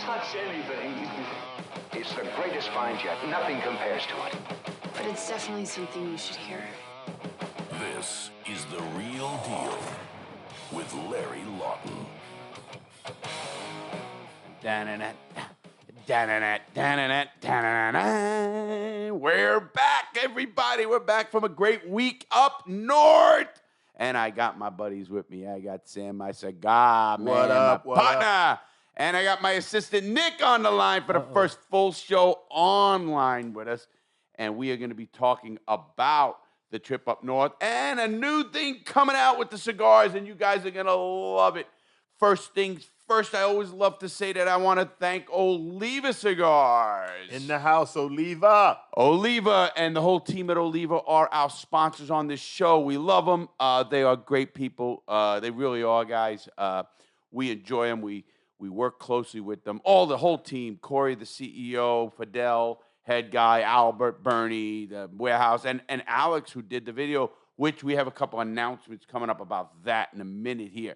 touch anything. It's the greatest find yet. Nothing compares to it. But it's definitely something you should hear. This is The Real Deal with Larry Lawton. We're back, everybody. We're back from a great week up north. And I got my buddies with me. I got Sam, my cigar, man, What up, my what partner. up? And I got my assistant, Nick, on the line for the first full show online with us. And we are going to be talking about the trip up north and a new thing coming out with the cigars, and you guys are going to love it. First things first, I always love to say that I want to thank Oliva Cigars. In the house, Oliva. Oliva and the whole team at Oliva are our sponsors on this show. We love them. They are great people. They really are, guys. We enjoy them. We work closely with them. The whole team, Corey, the CEO, Fidel, head guy, Albert, Bernie, the warehouse, and Alex, who did the video, which we have a couple announcements coming up about that in a minute here.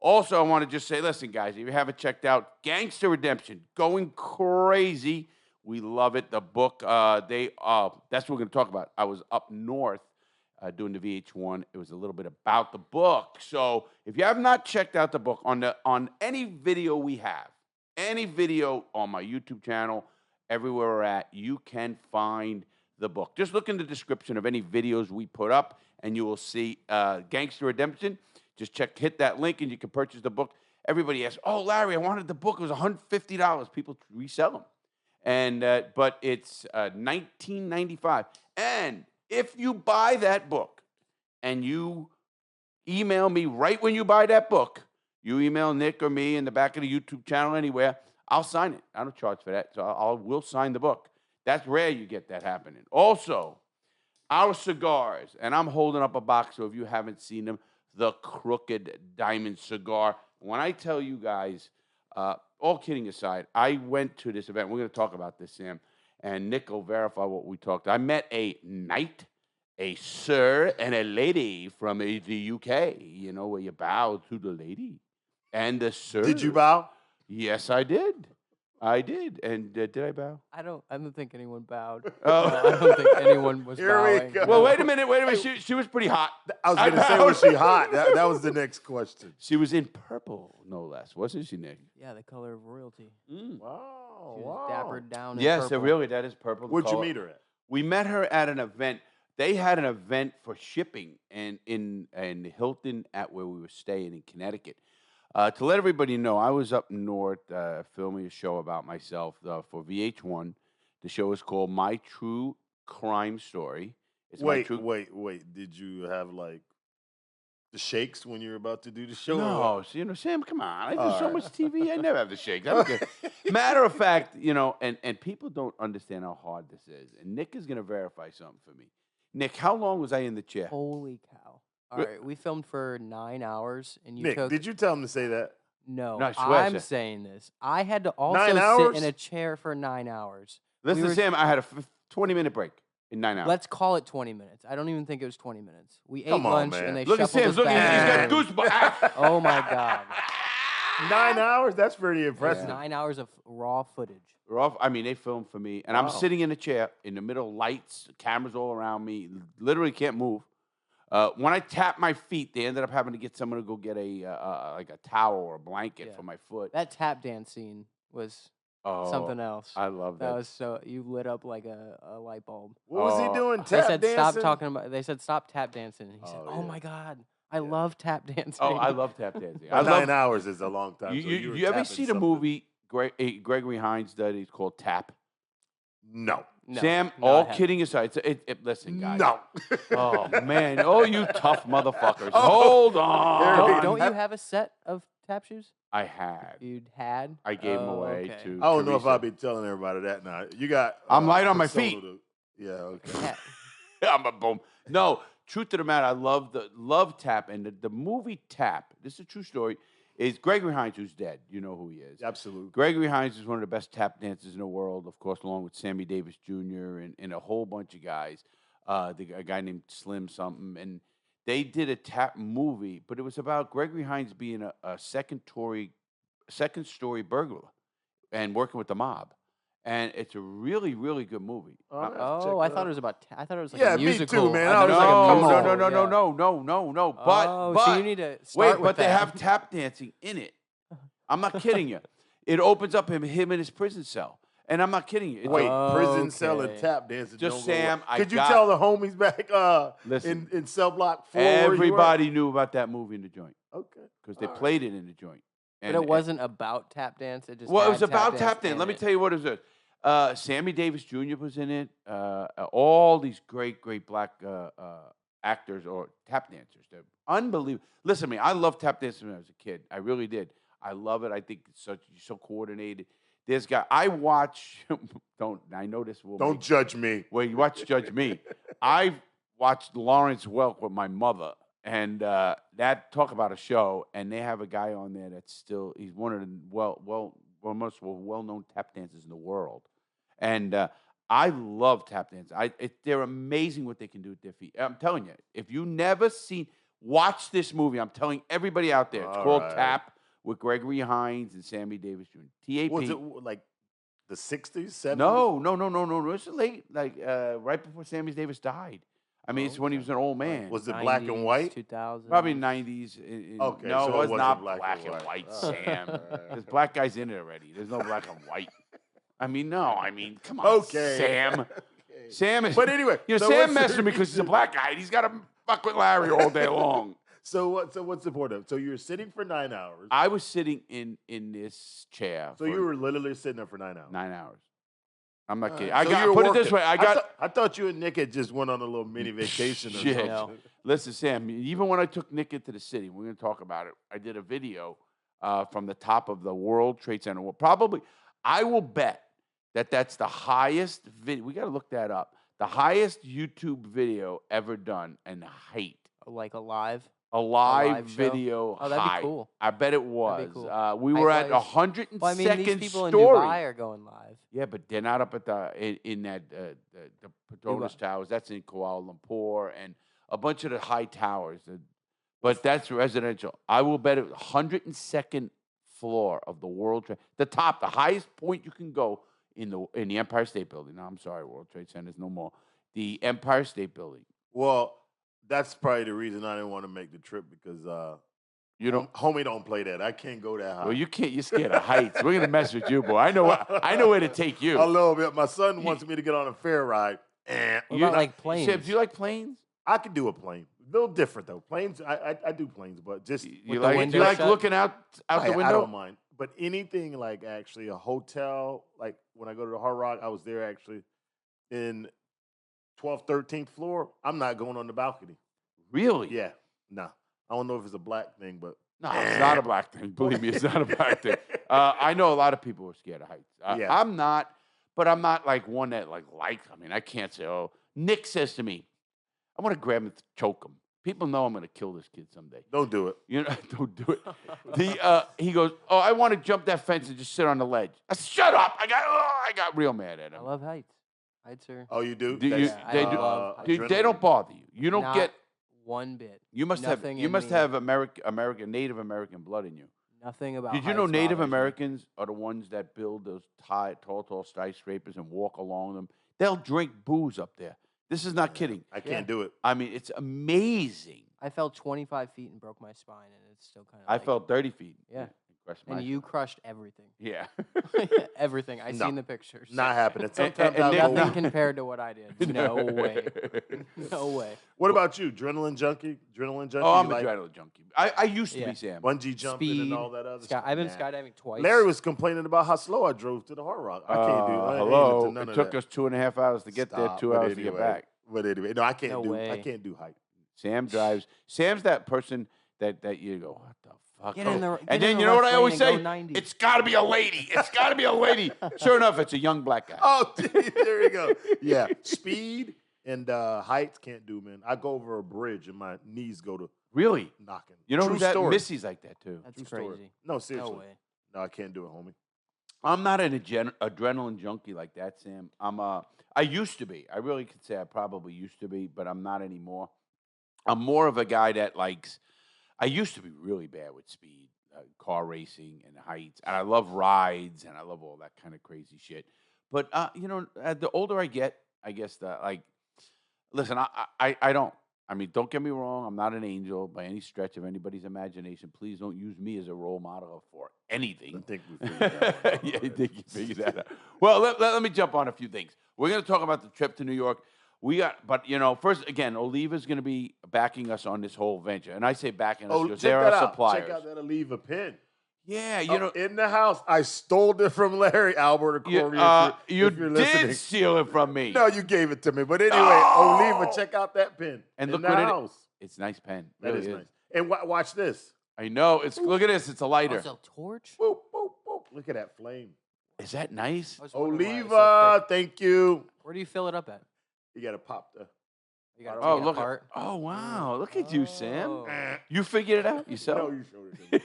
Also, I want to just say, listen, guys, if you haven't checked out Gangster Redemption, going crazy. We love it. The book, that's what we're going to talk about. I was up north doing the VH1. It was a little bit about the book. So if you have not checked out the book, on any video we have, any video on my YouTube channel, everywhere we're at, you can find the book. Just look in the description of any videos we put up, and you will see Gangster Redemption. Just hit that link, and you can purchase the book. Everybody asks, "Oh, Larry, I wanted the book. It was $150. People resell them, and but it's $19.95. And if you buy that book, and you email me right when you buy that book, you email Nick or me in the back of the YouTube channel anywhere, I'll sign it. I don't charge for that, so we'll sign the book. That's rare you get that happening. Also, our cigars, and I'm holding up a box, so if you haven't seen them, the Crooked Diamond Cigar. When I tell you guys, all kidding aside, I went to this event. We're going to talk about this, Sam, and Nick will verify what we talked. I met a knight, a sir, and a lady from the UK, where you bow to the lady and the sir. Did you bow? Yes, I did. I did. And did I bow? I don't think anyone bowed. Oh. I don't think anyone was Here we bowing. go. Well, wait a minute. She was pretty hot. I was going to say, was she hot? That was the next question. She was in purple, no less. Wasn't she, Nick? Yeah, the color of royalty. Wow. She was dappered down in Yes, purple. that is purple. Where'd you meet her at? We met her at an event. They had an event for shipping in Hilton at where we were staying in Connecticut. To let everybody know, I was up north filming a show about myself for VH1. The show is called My True Crime Story. Wait. Did you have, the shakes when you were about to do the show? No, Sam, come on. I do so much TV. I never have the shakes. Matter of fact, and people don't understand how hard this is. And Nick is going to verify something for me. Nick, how long was I in the chair? Holy cow. All right, we filmed for 9 hours, and you Nick, took... did you tell him to say that? No, No, I swear, I'm sir. saying this. I had to also 9 sit hours? in a chair for 9 hours. Listen, Sam, I had a 20-minute break in 9 hours. Let's call it 20 minutes. I don't even think it was 20 minutes. We Come ate on, lunch, man. and they Look at shuffled Sam. us Look, back. he's got goosebumps. Oh, my God. 9 hours? That's pretty It was impressive. 9 hours of raw footage. They filmed for me, and I'm sitting in a chair in the middle, lights, cameras all around me, literally can't move. When I tapped my feet, they ended up having to get someone to go get a towel or a blanket for my foot. That tap dance scene was something else. I love that. That was so, you lit up like a light bulb. What was he doing? They Tap said dancing? they said stop tap dancing. And he said, Oh, yeah. my God, I love tap dancing. Oh, I love tap dancing. But 9 hours is a long time. so You, were you ever tapping see the something. movie Gregory Hines did? It's called Tap. No. No, Sam, no, I all haven't. kidding aside, listen, guys. No. Oh, man. Oh, you tough motherfuckers. Oh. Hold on. Don't you have a set of tap shoes? I had. You'd had? I gave them away okay. to I don't know if Teresa. I'll be telling everybody that now. You got. I'm light on my persona feet. Yeah, okay. Yeah. I'm a boom. No, truth of the matter, I love Tap. And the movie Tap, this is a true story, is Gregory Hines, who's dead. You know who he is. Absolutely. Gregory Hines is one of the best tap dancers in the world, of course, along with Sammy Davis Jr. and a whole bunch of guys. A guy named Slim something. And they did a tap movie, but it was about Gregory Hines being a second-story burglar. and working with the mob. And it's a really, really good movie. Oh, I thought it was about. I thought it was like Yeah, a me musical. too, man. I I thought was it like, a come musical, on. No. Oh, But so you need to wait, start with but they that. have tap dancing in it. I'm not kidding you. It opens up him in his prison cell, and I'm not kidding you. It's Wait, prison cell and Okay. tap dancing. Just don't go Sam, well. I Could you got- tell the homies back Listen. in cell block 4 where you were? everybody knew about that movie in the joint Okay. because they All right. played it in the joint. But it wasn't about tap dance. It just Well, it had was about tap dance. in Let me it. tell you what it was. Sammy Davis Jr. was in it. All these great black actors or tap dancers. They're unbelievable. Listen to me. I loved tap dancing when I was a kid. I really did. I love it. I think it's so coordinated. There's guy I watch. I know this will. Don't judge me. Well, you judge me. I watched Lawrence Welk with my mother, and that talk about a show. And they have a guy on there that's still he's one of the most well-known tap dancers in the world. And I love tap dance. They're amazing what they can do with their feet. I'm telling you, if you never watch this movie. I'm telling everybody out there. It's called Tap with Gregory Hines and Sammy Davis Jr. TAP. Was it like the 60s, 70s? No. It's late, right before Sammy Davis died. I mean, it's when he was an old man. Was it black and white? 2000. Probably 90s. Okay, no, so it was wasn't not black black and and white. white, Oh, Sam. all right. There's black guys in it already. There's no black and white. Come on, Okay. Sam. Sam is. But anyway, You know, so Sam what's messed the with me because he's a black guy. And he's got to fuck with Larry all day long. So what's the point of it? So you were sitting for 9 hours. I was sitting in this chair. So you were literally sitting there for 9 hours. 9 hours. I'm not kidding. So you were Put it this working. way. I thought you and Nick had just went on a little mini vacation or Shit. something. No. Listen, Sam, even when I took Nick into the city, we're going to talk about it. I did a video from the top of the World Trade Center. Well, probably, I will bet that's the highest video. We got to look that up. The highest YouTube video ever done and height. Like a live. A live show? video Oh, that'd be high. cool. I bet it was. That'd be cool. We were at High-fives. 102nd Well, I mean, these people in story. Dubai are going live. Yeah, but they're not up at in that the Petronas Towers. That's in Kuala Lumpur and a bunch of the high towers. But that's residential. I will bet it 102nd floor of the World Trade. The highest point you can go in the Empire State Building. No, I'm sorry, World Trade Center is no more. The Empire State Building. Well, that's probably the reason I didn't want to make the trip because You don't. homie don't play that. I can't go that high. Well, you can't. You're scared of heights. We're gonna mess with you, boy. I know where to take you. A little bit. My son wants me to get on a fair ride. What You about like planes? Sam, do you like planes? I could do a plane. A little different though. Planes, I do planes, but just You with the like window you like shut? looking out the window? I don't mind. But anything like actually a hotel, like when I go to the Hard Rock, I was there actually in 12th, 13th floor. I'm not going on the balcony. Really? Yeah, nah. I don't know if it's a black thing, but No, it's not a black thing. Believe me, it's not a black thing. I know a lot of people are scared of heights. Yeah. I'm not, but I'm not like one that likes. I mean, I can't say. Oh, Nick says to me, "I want to grab him and choke him." People know I'm going to kill this kid someday. don't do it. You know, don't do it. He goes, "Oh, I want to jump that fence and just sit on the ledge." I said, "Shut up!" I got real mad at I him. love heights. Heights are Oh, you do? Do you- That's, they I do- love Dude, they adrenaline. don't bother you. You don't not get. one bit. You must have. Nothing You in must me. have Native American blood in you. Nothing about. Did you know heights Native bothers me. Americans are the ones that build those tall skyscrapers and walk along them? They'll drink booze up there. This is not kidding. I can't do it. I mean, it's amazing. I fell 25 feet and broke my spine, and it's still kind of. I fell 30 feet. Yeah. Crushed And my you spine. crushed everything. Yeah. Everything. I No. seen the pictures. Not happening. And- Sometimes and I'll Nick- go. Nothing compared to what I did. No way. No way. What about you? Adrenaline junkie? Adrenaline junkie? Oh, I'm You a like adrenaline junkie. I used to Yeah. be, Sam. bungee jumping and Speed. all that other stuff. I've been Nah. skydiving twice. Larry was complaining about how slow I drove to the Hard Rock. I can't do. I ain't hello. into none It of took that. us 2.5 hours to get there, Stop, 2 but hours to get anyway. back. But anyway, no, I can't No do. way. I can't do height. Sam drives. Sam's that person that you go, what the fuck? Get in the- Oh. get And in then the you know what left I always lane and say? go 90. It's got to be a lady. It's got to be a lady. Sure enough, it's a young black guy. Oh, there you go. Yeah, speed and heights can't do, man. I go over a bridge and my knees go to Really? knocking. You know True who's that? story. Missy's like that too. That's True story. crazy. No, seriously. No way. No, I can't do it, homie. I'm not an adrenaline junkie like that, Sam. I used to be. I really could say I probably used to be, but I'm not anymore. I'm more of a guy that likes. I used to be really bad with speed. car racing and heights, and I love rides, and I love all that kind of crazy shit. But the older I get, I guess listen, I don't. I mean, don't get me wrong. I'm not an angel by any stretch of anybody's imagination. Please don't use me as a role model for anything. I think we figured that one out. Yeah, I think you figured that out. Well, let me jump on a few things. We're going to talk about the trip to New York. But first again, Oliva's going to be backing us on this whole venture, and I say backing us because they're our suppliers. Check out that Oliva pin. Yeah, in the house. I stole it from Larry, Albert, or Corey. You if you're did listening. steal it from me. No, you gave it to me. But anyway, Oliva, check out that pin. And in look the what house. It's a nice pen. That Really is nice. And watch this. I know. Look at this. It's a lighter. It's a torch? Boop, boop, boop. Look at that flame. Is that nice? Oliva, thank you. Where do you fill it up at? You got to pop the. You gotta Oh, take it look! apart. Oh, wow! Look at you, Sam. Oh. You figured it out yourself. No, you showed it to me.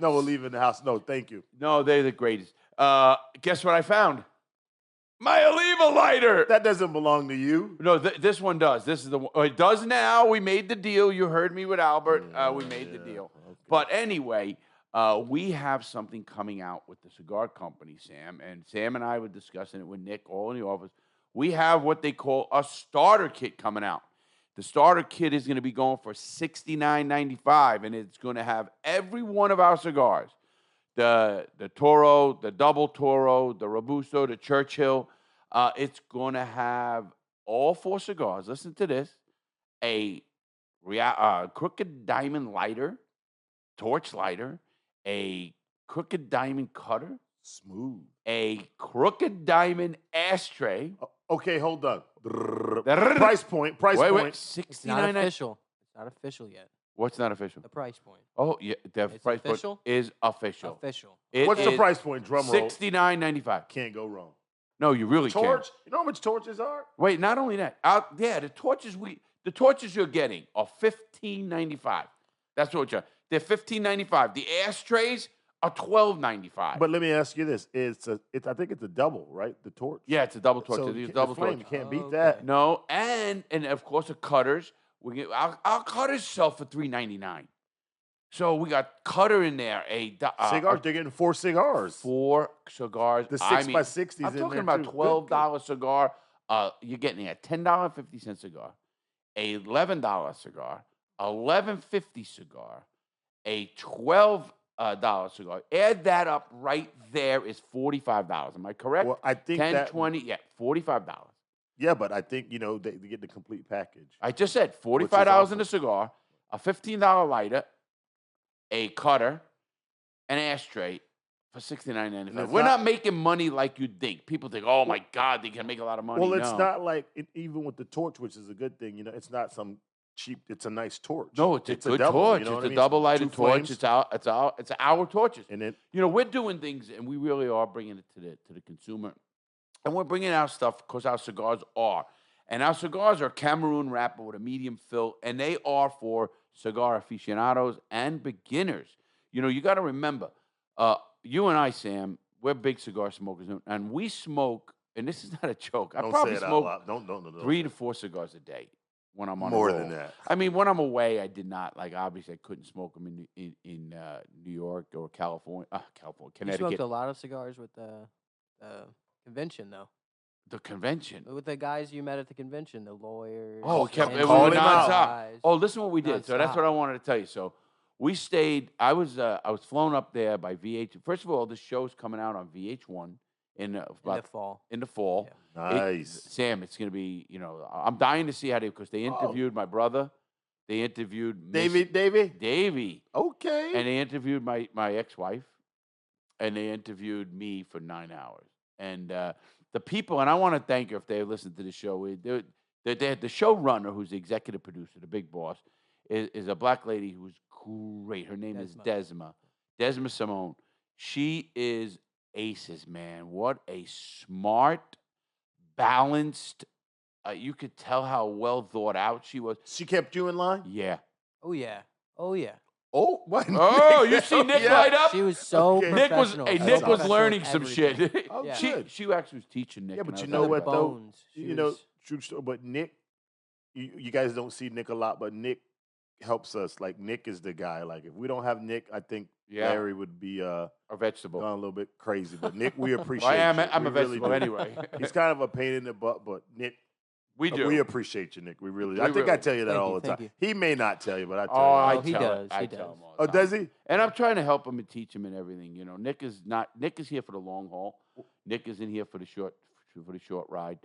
No, we'll leave it in the house. No, thank you. No, they're the greatest. Guess what I found? My Oliva lighter. That doesn't belong to you. No, this one does. This is the one. It does now. We made the deal. You heard me with Albert. We made the deal. Okay. But anyway, we have something coming out with the cigar company, Sam. And Sam and I were discussing it with Nick, all in the office. We have what they call a starter kit coming out. The starter kit is going to be going for $69.95, and it's going to have every one of our cigars. The Toro, the Double Toro, the Robusto, the Churchill. It's going to have all 4 cigars. Listen to this. A crooked diamond lighter, torch lighter, a crooked diamond cutter. Smooth. A crooked diamond ashtray. Okay, hold on. Price point. Price Wait, point. It's not $69. official. It's not official yet. What's not official? The price point. Oh, yeah, the It's price official? point is official. Official. It What's the is price point? Drum roll. $69.95. Can't go wrong. No, you really can't. Torch. You know how much torches are? Wait, not only that. The torches you're getting are $15.95. That's what you're. They're $15.95. The ashtrays are $12.95. But let me ask you this: I think it's a double, right? The torch. Yeah, it's a double torch. So It's a the double flame, torch. you can't beat Okay. that. No, and of course the cutters. Our cutters sell for $3.99. So we got cutter in there. Cigars. They're getting 4 cigars. 4 cigars. The 6x60s. I'm in talking there about too. $12 cigar. You're getting a $10.50 cigar, a $11 cigar, $11.50 cigar, a $12 cigar. Add that up right there is $45. Am I correct? Well, I think 10, that 20, yeah, $45. Yeah, but I think they get the complete package. I just said $45 awesome. in a cigar, a $15 lighter, a cutter, an ashtray for $69.95. We're not making money like you think. People think, oh my God, they can make a lot of money. Well, it's No. not like even with the torch, which is a good thing. It's not some cheap. It's a nice torch. No, it's a good double, torch. you know what It's I a mean? double lighted 2 torch. flames. It's our torches. And it, We're doing things, and we really are bringing it to the consumer. And we're bringing our stuff because our cigars are. And our cigars are Cameroon wrapper with a medium fill, and they are for cigar aficionados and beginners. You got to remember, you and I, Sam, we're big cigar smokers, and we smoke, and this is not a joke. I don't probably say it out smoke loud. Don't. 3 to 4 cigars a day when I'm on More a roll. than that. I mean, when I'm away, I did not obviously I couldn't smoke them in New York or California, You Connecticut. smoked a lot of cigars with the convention, though. The convention. With the guys you met at the convention, the lawyers. Oh, it kept and it Call was him out. nonstop. guys. Oh, listen what we did. So that's Nonstop. what I wanted to tell you. So we stayed. I was flown up there by VH. First of all, the show's coming out on VH1 in the fall. in the fall. Nice. Sam, it's going to be, I'm dying to see how because they interviewed my brother. They interviewed Davey. Okay. And they interviewed my ex-wife. And they interviewed me for 9 hours. And the people, and I want to thank her if they listen to the show. The showrunner, who's the executive producer, the big boss, is a black lady who's great. Her name is Desma Simone. She is aces, man. What a smart, balanced. You could tell how well thought out she was. She kept you in line? Yeah. Oh yeah. Oh yeah. Oh, what? Oh, you see Nick light up? She was so Okay. Nick was professional. hey, so Nick was professional learning with some everything. shit. Oh, she good. she actually was teaching Nick. Yeah, and but I you was know like, what, though? Bones. She You know, was- true story. But Nick, you guys don't see Nick a lot, but Nick helps us. Like Nick is the guy. Like if we don't have Nick, I think Yeah. Larry would be A vegetable. gone a little bit crazy. But Nick, we appreciate Well, I am. you. I'm We a really vegetable do. anyway. He's kind of a pain in the butt, but Nick, We do. we appreciate you, Nick. We really. We I think really I tell you that Thank all you, the thank time. He may not tell you, but I tell Oh, you. I Oh, he tell does, it. I he tell does. him all the Oh, time. does he? And I'm trying to help him and teach him and everything. You know, Nick is here for the long haul. Nick isn't here for the short ride.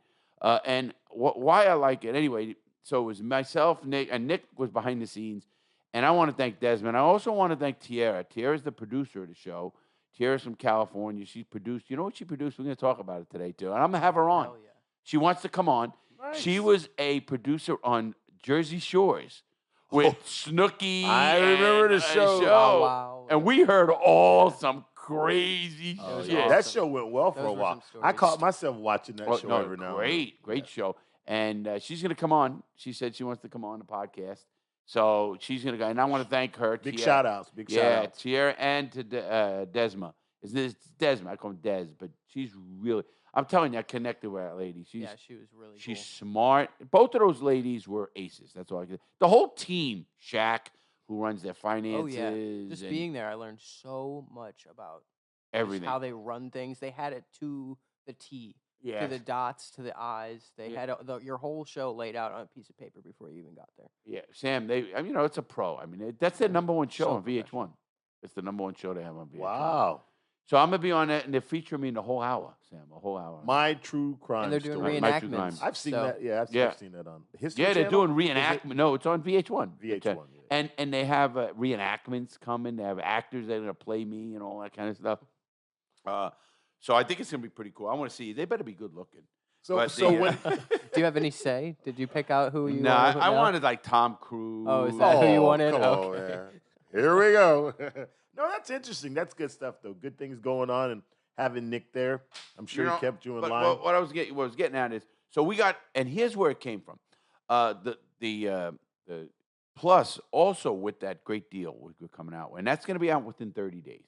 And why I like it anyway. So it was myself, Nick, and Nick was behind the scenes. And I want to thank Desmond. I also want to thank Tiara. Tiara's the producer of the show. Tiara's from California. She's produced. You know what she produced? We're going to talk about it today too. And I'm gonna have her on. Hell yeah. She wants to come on. She Nice. was a producer on Jersey Shores with Snooki. I remember the and, show. Oh, wow. And we heard all some crazy Oh, shit. yeah. That show went well for Those a were while. some I stories. caught myself watching that Oh, show no, every now and then. great show. And she's going to come on. She said she wants to come on the podcast. So she's going to go. And I want to thank her. Big Tiara. shout outs. Big shout Yeah, outs. Tiara and to Desma. It's Desma. I call him Des, but she's really, I'm telling you, I connected with that lady. She Yeah, she was really She's cool. smart. Both of those ladies were aces. That's all I can. The whole team, Shaq, who runs their finances, Oh yeah, just and being there, I learned so much about just everything. how they run things. They had it to the T, Yeah. to the dots, to the I's. They Yeah. had your whole show laid out on a piece of paper before you even got there. Yeah, Sam. It's a pro. I mean, that's their number one show So on VH1. It's the number one show they have on VH1. Wow. So I'm gonna be on that, and they're featuring me in the whole hour, Sam. A whole hour. My True Crime And they're doing Story. My True Crime. reenactments. I've seen so- that. Yeah, Yeah. I've seen that on History Yeah, they're Channel? doing Is it reenactment. No, it's on VH1. VH1. Yeah. And they have reenactments coming. They have actors that are gonna play me and all that kind of stuff. So I think it's gonna be pretty cool. I want to see. They better be good looking. So, But so the, when Do you have any say? Did you pick out who you? No, wanted to put I down? wanted like Tom Cruise. Oh, is that who you wanted? Come on, Okay. man. Here we go. No, that's interesting. That's good stuff, though. Good things going on, and having Nick there, I'm sure he kept you in but line. What I was getting at is, so we got, and here's where it came from. The plus also with that great deal we're coming out with, and that's going to be out within 30 days.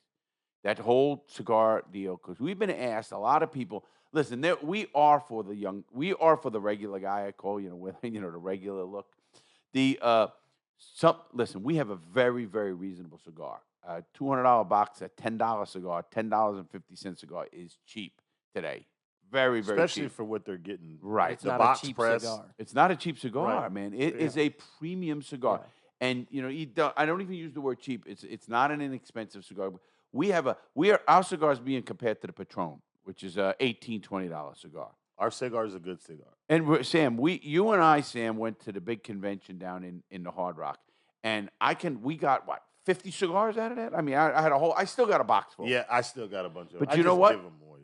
That whole cigar deal, because we've been asked, a lot of people. Listen, we are for the regular guy. I call with the regular look. Listen, we have a very, very reasonable cigar. $200 box, a $10 cigar, $10.50 cigar is cheap today. Very, very Especially cheap. for what they're getting. Right. It's The not box a cheap press. cigar. It's not a cheap cigar, Right. man. It is Yeah. a premium cigar. Yeah. And I don't even use the word cheap. It's not an inexpensive cigar. Our cigars being compared to the Patron, which is a $18, $20 cigar. Our cigar is a good cigar. And Sam, you and I, Sam, went to the big convention down in the Hard Rock, and we got what, 50 cigars out of that? I mean, I had I still got a box full. Yeah, I still got a bunch of them. But I you know just what? Give them more,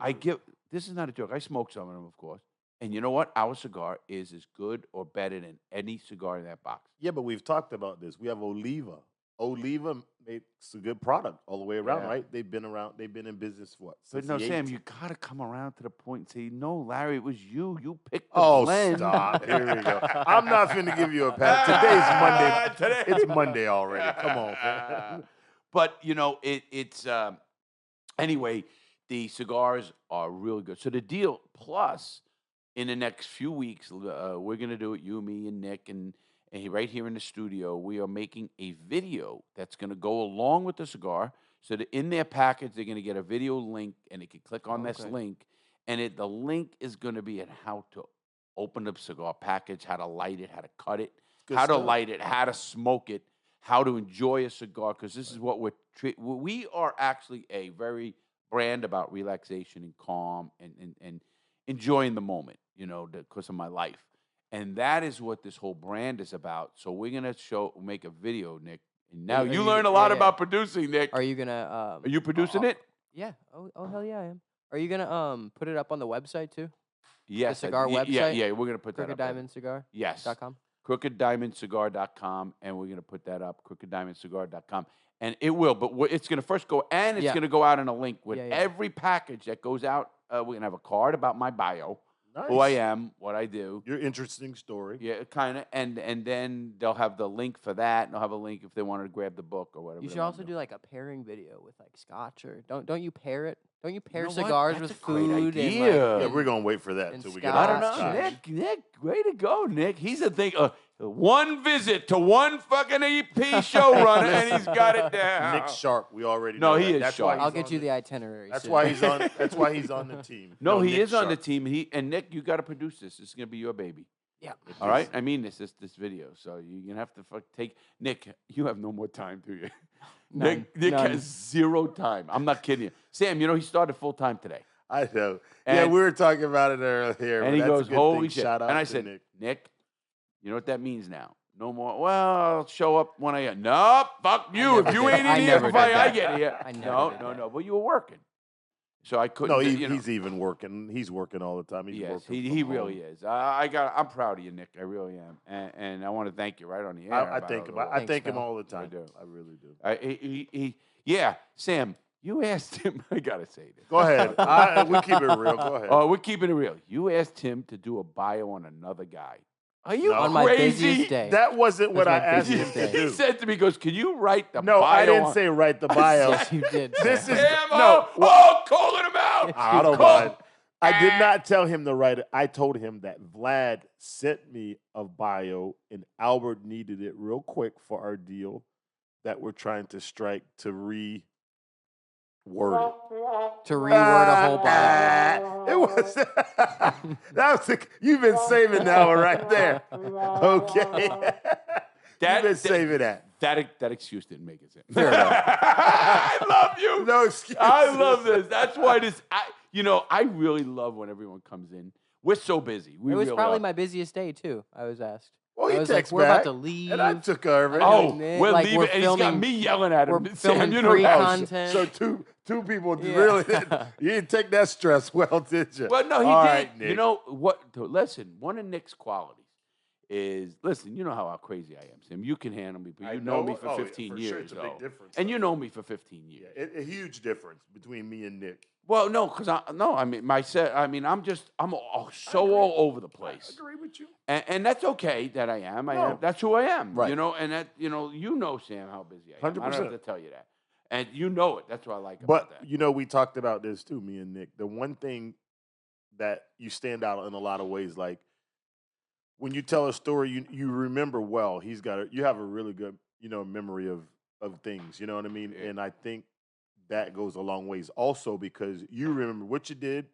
This is not a joke. I smoke some of them, of course. And you know what? Our cigar is as good or better than any cigar in that box. Yeah, but we've talked about this. We have Oliva. Oliva makes a good product all the way around, Yeah. right? They've been around. They've been in business for what? But Since no, the Sam, 80s? you got to come around to the point and say, no, Larry, it was you. You picked the Oh, blend. stop! Here we go. I'm not finna give you a pass. Today's Monday. It's Monday already. Come on, man. But it's anyway. The cigars are really good. So the deal plus in the next few weeks, we're gonna do it. You, me, and Nick, and right here in the studio, we are making a video that's gonna go along with the cigar. So that in their package, they're gonna get a video link, and they can click on this Okay. link, and the link is gonna be at how to open the cigar package, how to light it, how to cut it, Good how to stuff. light it, how to smoke it, how to enjoy a cigar. Because this is what we are actually a very brand about relaxation and calm and enjoying the moment, because of my life. And that is what this whole brand is about. So we're going to make a video, Nick. And now Are you you- learn a lot yeah. about producing, Nick. Are you gonna? Are you producing it? Yeah. Oh hell yeah, I am. Are you gonna put it up on the website too? Yes. cigar Yeah, website? yeah, we're going to put that Crooked up. Diamond Cigar. Yes. .com. crookeddiamondcigar.com, and we're going to put that up, crookeddiamondcigar.com. And it will, but it's going to first go, and it's Yeah. going to go out in a link with Yeah. every package that goes out. We're going to have a card about my bio, Nice. who I am, what I do. Your interesting story. Yeah, kind of. And then they'll have the link for that, and they'll have a link if they wanted to grab the book or whatever. You they should wanna also do like a pairing video with like scotch or don't you pair it? Don't you pair know what? cigars That's with a great food? And, idea. like, Yeah, we're gonna wait for that and until we get I off don't the know. Scotch. scotch. Nick, way to go, Nick. He's a thing. One visit to one fucking EP showrunner, and he's got it down. Nick Sharp, we already No, know he that. is That's sharp. why he's I'll get on you the itinerary. That's soon. why he's on. That's why he's on the team. No, he Nick is on the Sharp. team. And Nick, you got to produce this. This is gonna be your baby. Yeah. All right. I mean this video. So you're gonna have to take Nick. You have no more time, do you? None. Nick None. has 0 time. I'm not kidding you, Sam. You know he started full time today. I know. And- Yeah, we were talking about it earlier. And but he that's a goes, good holy thing. shit. Shout out And I to said, Nick. you know what that means now? No more. Well, I'll show up when I get. Nope, fuck you. never If you did- ain't I in here never before did I that. get here. I never No, did no, that. no. But you were working. So I couldn't. No, you know. he's even working. He's working all the time. He's Yes, working he from really home. is. I'm proud of you, Nick. I really am. And I want to thank you right on the air. I thank him. I Thanks, thank him pal. all the time. do. I really do. Yeah, Sam, you asked him. I got to say this. Go ahead. We keep it real. Go ahead. Oh, we're keeping it real. You asked him to do a bio on another guy. Are you No. On my crazy? busiest day. That wasn't what I That's my asked him busiest to day. do. He said to me, he goes, can you write the No, bio I didn't on- say write the bio. Yes, you did. This sir. is Sam, no. calling him out. I don't Call- mind. I did not tell him to write it. I told him that Vlad sent me a bio and Albert needed it real quick for our deal that we're trying to strike to reword it. To reword a whole bio. It was you've been saving that one right there. Okay. You've been saving that. That excuse didn't make it sense. Fair enough. I love you. No excuse. I love this. That's why this. I really love when everyone comes in. We're so busy. We It was really probably are. my busiest day too. I was asked. Well, I he was like, texts we're about back, to leave. and I took over. Oh, man, we're like, leaving, we're and he's got filming- me yelling at him. we're Sam, filming you know free that. content. So two people Yeah. really you didn't take that stress well, did you? Well, no, he All did. right, You Nick. know what? Listen, one of Nick's qualities is listen. You know how crazy I am, Sam. You can handle me, but I you know me know. for Oh, yeah, 15 for years. sure. It's a big though. difference, And though. you know me for 15 years. Yeah, a huge difference between me and Nick. Well, no, because I'm so all over the place. I agree with you. And that's okay that I am. No. That's who I am. Right. You know, and that you know, Sam, how busy I am. I don't 100%. have to tell you that. And you know it. That's what I like But about that. you know, we talked about this too, me and Nick. The one thing that you stand out in a lot of ways, like when you tell a story, you remember well. You have a really good, memory of things. You know what I mean? Yeah. And I think that goes a long ways. Also, because you remember what you did.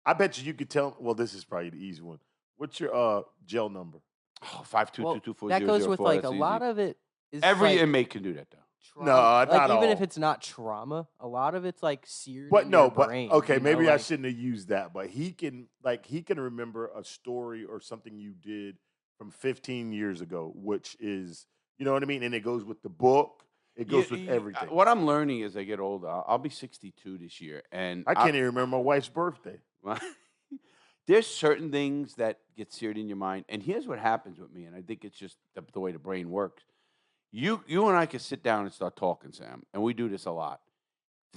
I bet you could tell. Well, this is probably the easy one. What's your jail number? Oh, 5222400. that goes with like a lot of it. Is Every like, inmate can do that though. No, trauma. not even if all. it's not trauma, a lot of it's like seared But in no, your but brain. okay, you know, maybe I like- shouldn't have used that. But he can remember a story or something you did from 15 years ago, which is, you know what I mean? And it goes with the book. It goes with everything. What I'm learning as I get older, I'll be 62 this year, and I can't even remember my wife's birthday. There's certain things that get seared in your mind, and here's what happens with me, and I think it's just the way the brain works. You and I can sit down and start talking, Sam, and we do this a lot.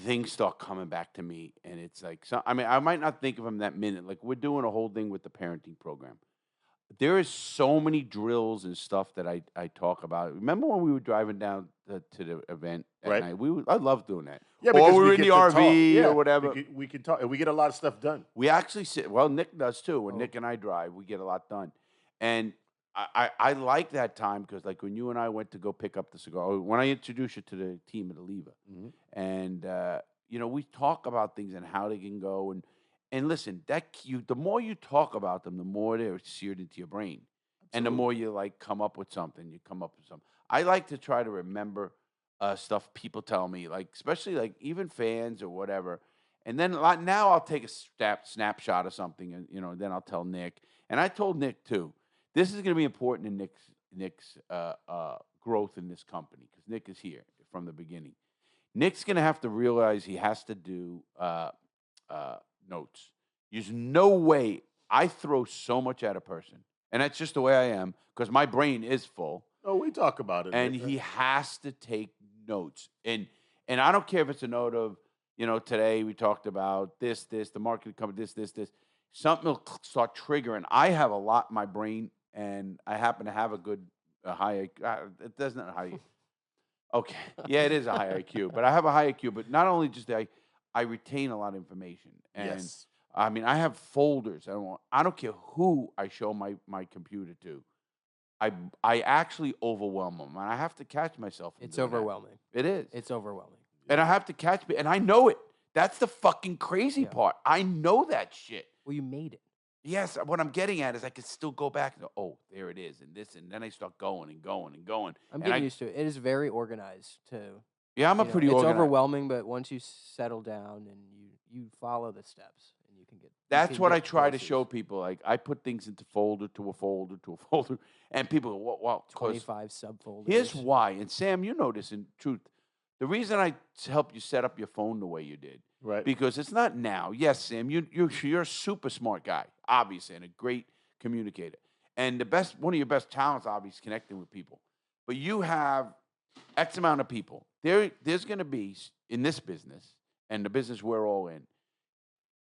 Things start coming back to me, and it's like, I might not think of them that minute. Like we're doing a whole thing with the parenting program. There is so many drills and stuff that I talk about. Remember when we were driving down to the event at Right. night? I love doing that. Yeah, or because we were we in the get to RV talk. Yeah, or whatever. We can talk, and we get a lot of stuff done. We actually sit. Well, Nick does too. When Oh. Nick and I drive, we get a lot done. And I like that time because, like, when you and I went to go pick up the cigar, or when I introduced you to the team at the Lever, and we talk about things and how they can go. And listen, the more you talk about them, the more they're seared into your brain, and the more you like come up with something. You come up with something. I like to try to remember stuff people tell me, like especially like even fans or whatever. And then now I'll take a snapshot of something, and then I'll tell Nick. And I told Nick too. This is going to be important in Nick's growth in this company because Nick is here from the beginning. Nick's going to have to realize he has to do notes. There's no way I throw so much at a person, and that's just the way I am because my brain is full. Oh, we talk about it. And Nick. he has to take notes. And I don't care if it's a note of, today we talked about this, the marketing company, this. Something will start triggering. I have a lot in my brain, and I happen to have a high IQ. It doesn't high. Okay, yeah, it is a high IQ, but I have a high IQ. But not only just that, I retain a lot of information. And Yes. I mean, I have folders. I don't care who I show my computer to. I actually overwhelm them, and I have to catch myself. From It's doing that. overwhelming. It is. It's overwhelming. And I have to catch me, and I know it. That's the fucking crazy Yeah. part. I know that shit. Well, you made it. Yes, what I'm getting at is I can still go back and go, oh, there it is, and this, and then I start going and going and going. I'm And getting used to it. It is very organized too. Yeah, I'm a pretty It's organized. overwhelming, but once you settle down and you follow the steps, and you can get. That's what I try to show people. Like I put things into folder to a folder to a folder, and people go, well, 25 subfolders. here's why. And Sam, you know this in truth. The reason I helped you set up your phone the way you did, Right. because it's not now. Yes, Sam, you're a super smart guy, obviously, and a great communicator. And one of your best talents, obviously, is connecting with people. But you have X amount of people. There's going to be, in this business, and the business we're all in,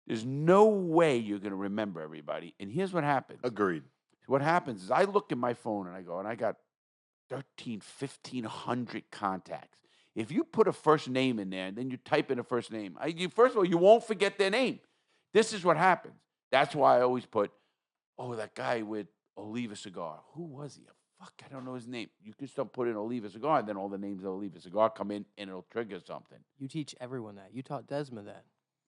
there's no way you're going to remember everybody. And here's what happens. Agreed. What happens is I look at my phone and I go, and I got 1,500 contacts. If you put a first name in there and then you type in a first name, first of all, you won't forget their name. This is what happens. That's why I always put, that guy with Oliva Cigar. Who was he? Fuck, I don't know his name. You can still put in Oliva Cigar, and then all the names of Oliva Cigar come in, and it'll trigger something. You teach everyone that. You taught Desma that.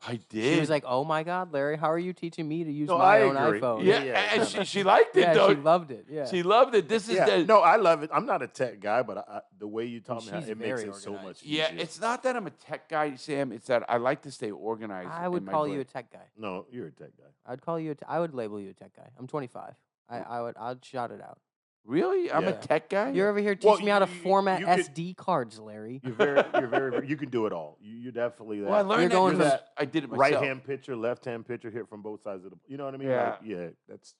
I did. She was like, "Oh my God, Larry, how are you teaching me to use No, my I own agree. iPhone?" Yeah, Yeah, and she liked it, Yeah, though. she loved it. Yeah, She loved it. This is the... No, I love it. I'm not a tech guy, but the way you taught me, She's it makes very it so organized. much easier. Yeah, it's not that I'm a tech guy, Sam. It's that I like to stay organized. I would in my call you brain. a tech guy. No, you're a tech guy. I'd call you. I would label you a tech guy. I'm 25. I'd shout it out. Really? I'm a Yeah. tech guy? You're over here teaching Well, me how to you- format you could- SD cards, Larry. You're very, you can do it all. You're definitely that. Well, I learned You're that going because from I did it myself. right hand pitcher, left hand pitcher, hit from both sides of the. You know what I mean? Yeah. Like, yeah. That's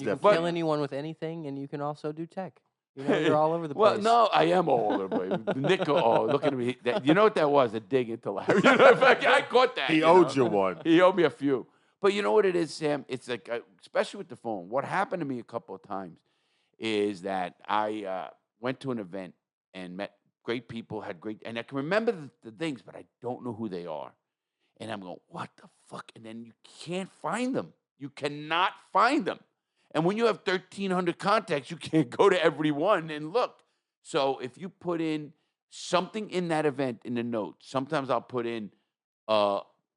You can definitely. kill anyone with anything, and you can also do tech. You're all over the Well, place. no, I am all over the place. Nick, looking at me. You know what that was? A dig into Larry. You know, I caught that. He you owed know? you one. He owed me a few. But you know what it is, Sam? It's like, especially with the phone, what happened to me a couple of times is that I went to an event and met great people, and I can remember the things, but I don't know who they are. And I'm going, what the fuck? And then you can't find them. You cannot find them. And when you have 1,300 contacts, you can't go to every one and look. So if you put in something in that event in the notes, sometimes I'll put in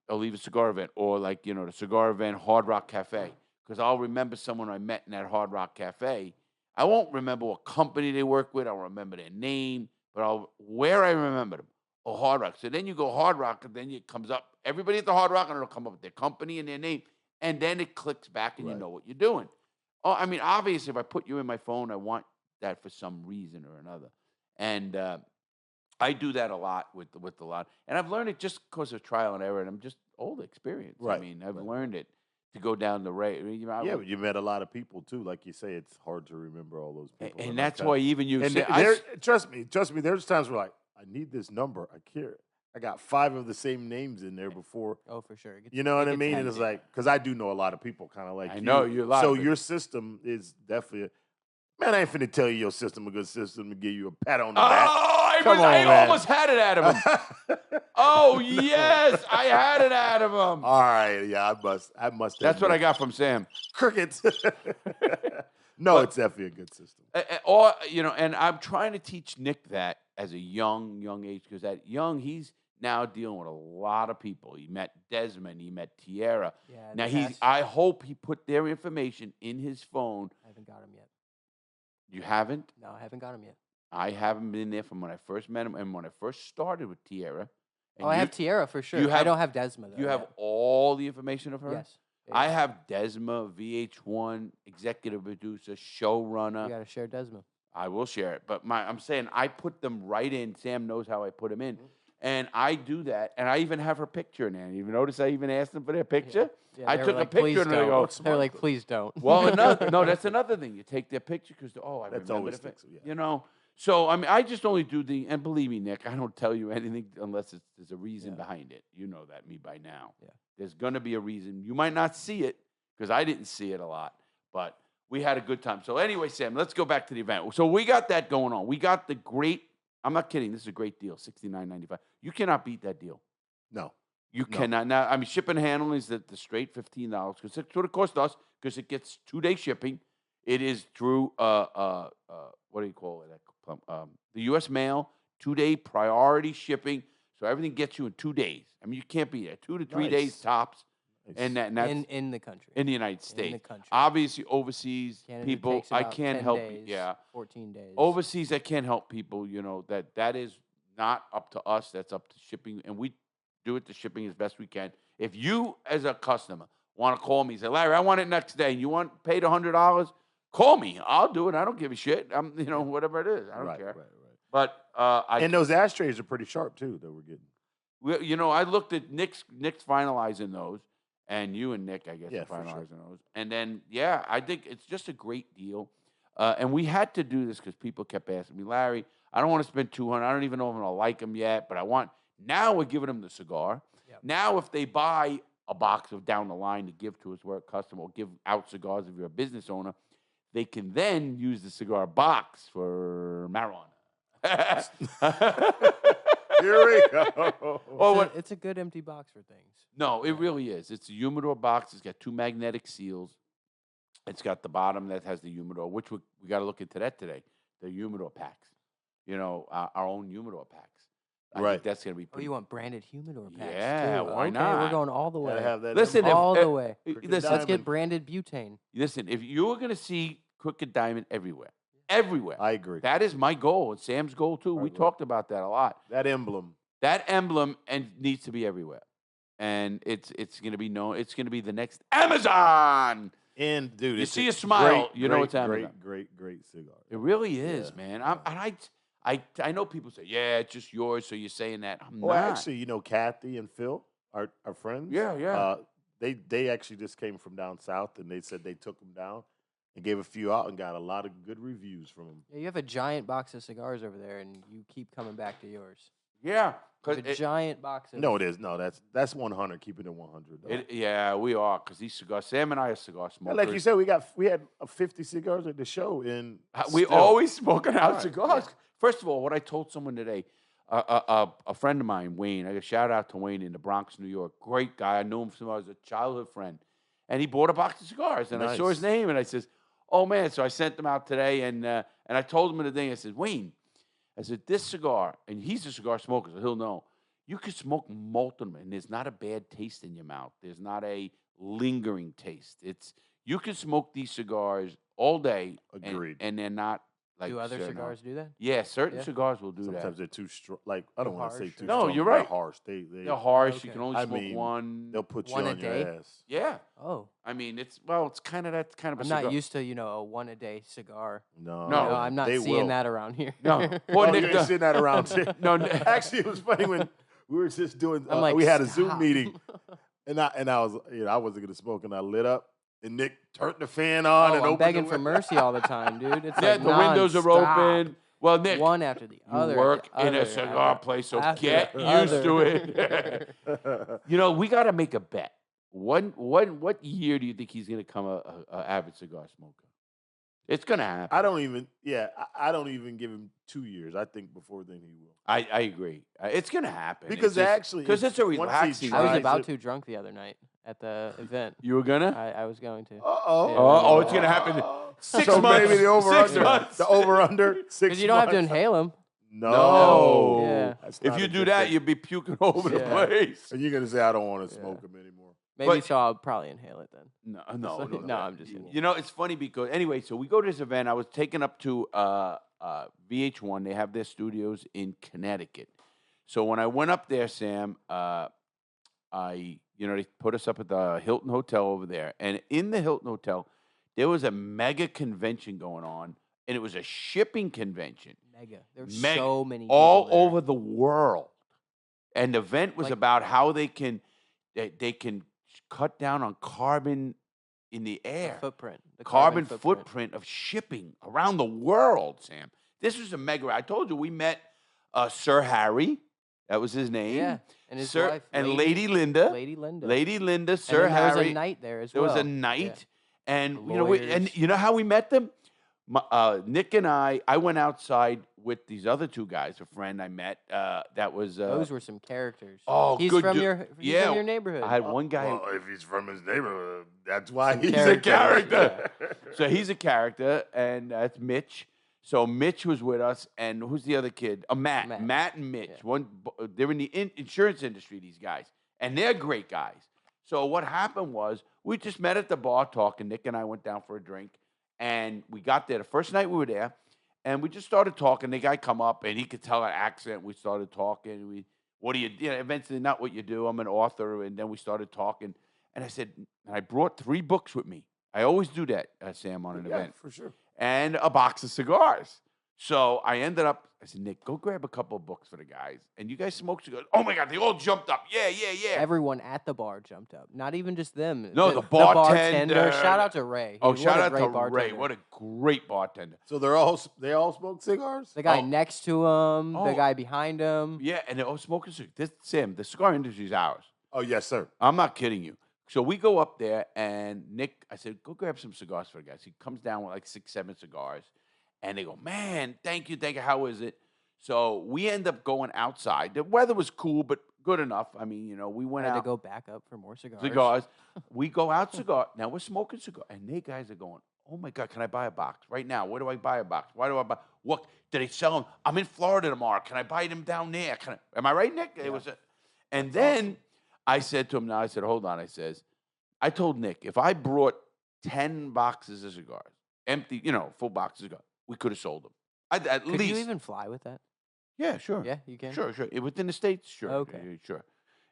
I'll leave a cigar event, or like, the cigar event, Hard Rock Cafe, because I'll remember someone I met in that Hard Rock Cafe. I won't remember what company they work with. I'll remember their name, but where I remember them. Oh, Hard Rock. So then you go Hard Rock, and then it comes up, everybody at the Hard Rock, and it'll come up with their company and their name, and then it clicks back, and you know what you're doing. Oh, I mean, obviously, if I put you in my phone, I want that for some reason or another. And I do that a lot with a lot. And I've learned it just because of trial and error, and I'm just old experience. Right. I mean, I've learned it to go down the road. Yeah, but you met a lot of people too. Like you say, it's hard to remember all those people. And like that's that. why even you And say, trust me. There's times where like, I need this number. I care. I got 5 of the same names in there before. Oh, for sure. You know what I gets mean? And it's hectic. like, because I do know a lot of people, kind of like I you. know you a lot So of it. your system is definitely. Man, I ain't finna tell you your system a good system to give you a pat on the oh, back. Come on, I man. almost had it out of him. Oh, yes, I had it out of him. All right, yeah, I must. That's what I got from Sam. Crickets. No, it's definitely a good system. And I'm trying to teach Nick that as a young age, because at young, he's now dealing with a lot of people. He met Desmond, he met Tierra. Yeah, Now the I hope he put their information in his phone. I haven't got him yet. You haven't? No, I haven't got him yet. I haven't been there from when I first met him and when I first started with Tierra. And I have Tierra for sure. you I have- don't have Desma though. You have all the information of her? Yes. I have Desma, VH1, executive producer, showrunner. You got to share Desma. I will share it. But I'm saying I put them right in. Sam knows how I put them in. And I do that. And I even have her picture in there. You notice I even asked them for their picture? Yeah, I they were took like, a picture "Please and they don't." go, They're like, please don't. well, no, that's another thing. You take their picture because, I That's remember always the sticks, yeah. You know? So, I mean, I just only do and believe me, Nick, I don't tell you anything unless there's a reason behind it. You know that, me by now. Yeah. There's going to be a reason. You might not see it because I didn't see it a lot, but we had a good time. So anyway, Sam, let's go back to the event. So we got that going on. We got the great, I'm not kidding, this is a great deal, $69.95. You cannot beat that deal. No. You No. cannot. Now, I mean, shipping and handling is the straight $15 because it's what it cost us because it gets 2-day shipping. It is through what do you call it? The U.S. Mail, 2-day priority shipping, so everything gets you in 2 days. I mean, you can't be there 2 to 3 days Nice. tops, Nice. and that's in the country. in the United In States. the country. Obviously, overseas Canada people, takes I about can't 10 help. days, Yeah, 14 days. overseas, I can't help people. That is not up to us. That's up to shipping, and we do it to shipping as best we can. If you, as a customer, want to call me, say, Larry, I want it next day, and you want paid $100, call me. I'll do it. I don't give a shit. Whatever it is, I don't care. Right. But And those ashtrays are pretty sharp too that we're getting. I looked at Nick's finalizing those, and you and Nick, I guess, Yeah, are for sure. finalizing those. And then, I think it's just a great deal. And we had to do this because people kept asking me, Larry, I don't want to spend $200. I don't even know if I'm gonna like them yet, but I want. Now we're giving them the cigar. Yep. Now, if they buy a box of down the line to give to us, we're a customer, or give out cigars if you're a business owner, they can then use the cigar box for marijuana. Here we go. It's a good empty box for things. No, it really is. It's a humidor box. It's got 2 magnetic seals. It's got the bottom that has the humidor, which we got to look into that today. The humidor packs. Our own humidor packs. I Right. think that's going to be Oh, pretty. you want branded humidor packs Yeah, too? why Okay, not? we're going all the way. Gotta have that. Listen, all if, the way. Crooked listen, Let's get Diamond. branded butane. listen. If you were going to see Crooked Diamond everywhere, I agree. that is my goal and Sam's goal too. I We agree. talked about that a lot. That emblem. That emblem needs to be everywhere, and it's going to be known. It's going to be the next Amazon. And dude, You it's see a smile, you know it's Amazon. Great cigar. It really is, Yeah. man. I know people say, yeah, it's just yours, so you're saying that. I'm Well, not. actually, Kathy and Phil, our friends. Yeah. They actually just came from down south, and they said they took them down and gave a few out and got a lot of good reviews from them. Yeah, you have a giant box of cigars over there, and you keep coming back to yours. Yeah. You have a giant box of. No, it is. No, that's 100. Keeping it 100. though. Yeah, we are, because these cigars, Sam and I are cigar Yeah, smokers. like you said, we had 50 cigars at the show, and We still- always smoking out Right, cigars. yeah. First of all, what I told someone today, a friend of mine, Wayne, I got a shout out to Wayne in the Bronx, New York. Great guy. I knew him since I was a childhood friend. And he bought a box of cigars. And I saw his Nice. name, and I says, oh, man. So I sent them out today, and I told him the thing. I said, Wayne, I said, this cigar, and he's a cigar smoker, so he'll know. You can smoke molten, and there's not a bad taste in your mouth. There's not a lingering taste. You can smoke these cigars all day. Agreed. And they're not like Do other certain- cigars do that? Yeah, certain Yeah. cigars will do Sometimes that. they're too strong. Like I don't Too want to say harsh too or- No, strong. you're They're right. harsh. They're harsh. You Okay. can only I smoke mean, one. They'll put you One a on your day? ass. Yeah. Oh, I mean, it's kind of that kind of a I'm cigar. not used to a one-a-day cigar. No, No. I'm not they seeing will. that around here. No. Poor Oh, you Nick. ain't seen that around. too. No, Actually, it was funny when we were just doing. I'm like, we had a Zoom "Stop." meeting, and I was, I wasn't gonna smoke, and I lit up, and Nick turned the fan on Oh, and I'm opened begging the for window. mercy all the time, dude. It's Yeah, like the windows are nonstop. open. Well, Nick, One after the you other. work after in a other, cigar after- place, so after get the used to other. it. We got to make a bet. What year do you think he's going to become a avid cigar smoker? It's going to happen. I don't even give him 2 years. I think before then he will. I agree. It's going to happen. Because actually, because it's a once he relaxing. I was tries about it- to drunk the other night at the event. You were gonna? I was going to. Uh-oh. It's going to happen. 6 So months. maybe the over 6 under. months. The over under 6 Because you don't have to months. inhale them. No. Yeah. That's If not you a do good that, thing. you'd be puking over the Yeah. place. And you're gonna say I don't want to smoke them anymore. Maybe But- so. I'll probably inhale it then. No. No, I'm just kidding. You know, it's funny because anyway, so we go to this event. I was taken up to VH1. They have their studios in Connecticut. So when I went up there, Sam, they put us up at the Hilton Hotel over there, and in the Hilton Hotel, there was a mega convention going on, and it was a shipping convention. Mega. There's Mega. so many All people there. over the world. And the event was Like- about how they can cut down on carbon in the The air. footprint. The Carbon footprint of shipping around the world, Sam. This was a mega. I told you we met Sir Harry. That was his name. Yeah. And his Sir wife. and Lady Linda. Lady Linda. Lady Linda, And Sir then there was Harry. a knight there as There well. was a knight, and The you know, lawyers. you know how we met them. Nick and I went outside with these other two guys, a friend I met. That was Those were some characters. oh, he's good from dude. your Yeah, from your neighborhood. I had one guy. Well, if he's from his neighborhood, that's why Some he's He's a characters, character. So he's a character, and that's Mitch. So Mitch was with us, and who's the other kid? Matt. Matt. Matt and Mitch. Yeah. They're in the insurance industry. These guys, and they're great guys. So what happened was we just met at the bar talking. Nick and I went down for a drink, and we got there the first night we were there, and we just started talking. The guy come up, and he could tell our accent. We started talking. What do you? Eventually, not what you do. I'm an author, and then we started talking. And I said, and I brought 3 books with me. I always do that, Sam, on an event. for sure. And a box of cigars. So I ended up, I said, Nick, go grab a couple of books for the guys. And you guys smoke cigars. Oh, my God, they all jumped up. Yeah. Everyone at the bar jumped up. Not even just them. No, the bartender. Shout out to Ray. Oh, What a shout out great to Ray. bartender. What a great bartender. So they all smoke cigars? The guy Oh. next to him, the Oh. guy behind him. Yeah, and they're all smoking cigars. Sam, the cigar industry is ours. Oh, yes, sir. I'm not kidding you. So we go up there, and Nick, I said, go grab some cigars for the guys. He comes down with like 6, 7 cigars. And they go, man, thank you. How is it? So we end up going outside. The weather was cool, but good enough. I mean, we went Had out. to go back up for more cigars. Cigars. We go out cigar. Now we're smoking cigar. And they guys are going, oh my God, can I buy a box? Right now, where do I buy a box? Why do I buy? What? Do they sell them? I'm in Florida tomorrow. Can I buy them down there? Am I right, Nick? It was and then I said to him, hold on. I told Nick, if I brought 10 boxes of cigars, empty, full boxes of cigars, we could have sold them. At Could least. you even fly with that? Yeah, sure. Yeah, you can. Sure. Within the states, sure. Okay. Yeah, sure.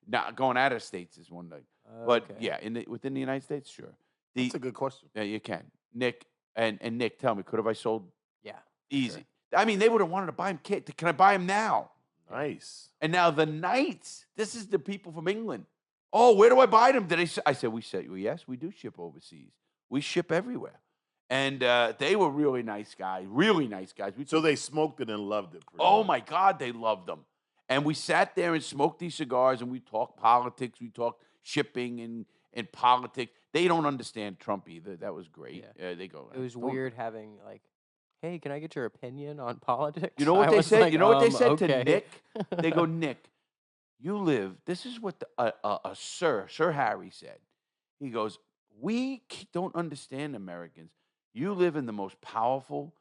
Now going out of states is one thing, but yeah, within the United States, sure. That's a good question. Yeah, you can. Nick and Nick, tell me, could have I sold? Yeah. Easy. Sure. I mean, they would have wanted to buy them. Can I buy them now? Nice. And now the Knights. This is the people from England. Oh, where do I buy them? I said, well, yes, we do ship overseas. We ship everywhere. And they were really nice guys. So they smoked it and loved it. Oh, my God, they loved them. And we sat there and smoked these cigars, and we talked politics. We talked shipping and politics. They don't understand Trump either. That was great. Yeah. They go. It was weird having hey, can I get your opinion on politics? You know what I they was said? like, You know what they said okay. to Nick? They go, Nick, you live. This is what Sir Harry said. He goes, we don't understand Americans. You live in the most powerful,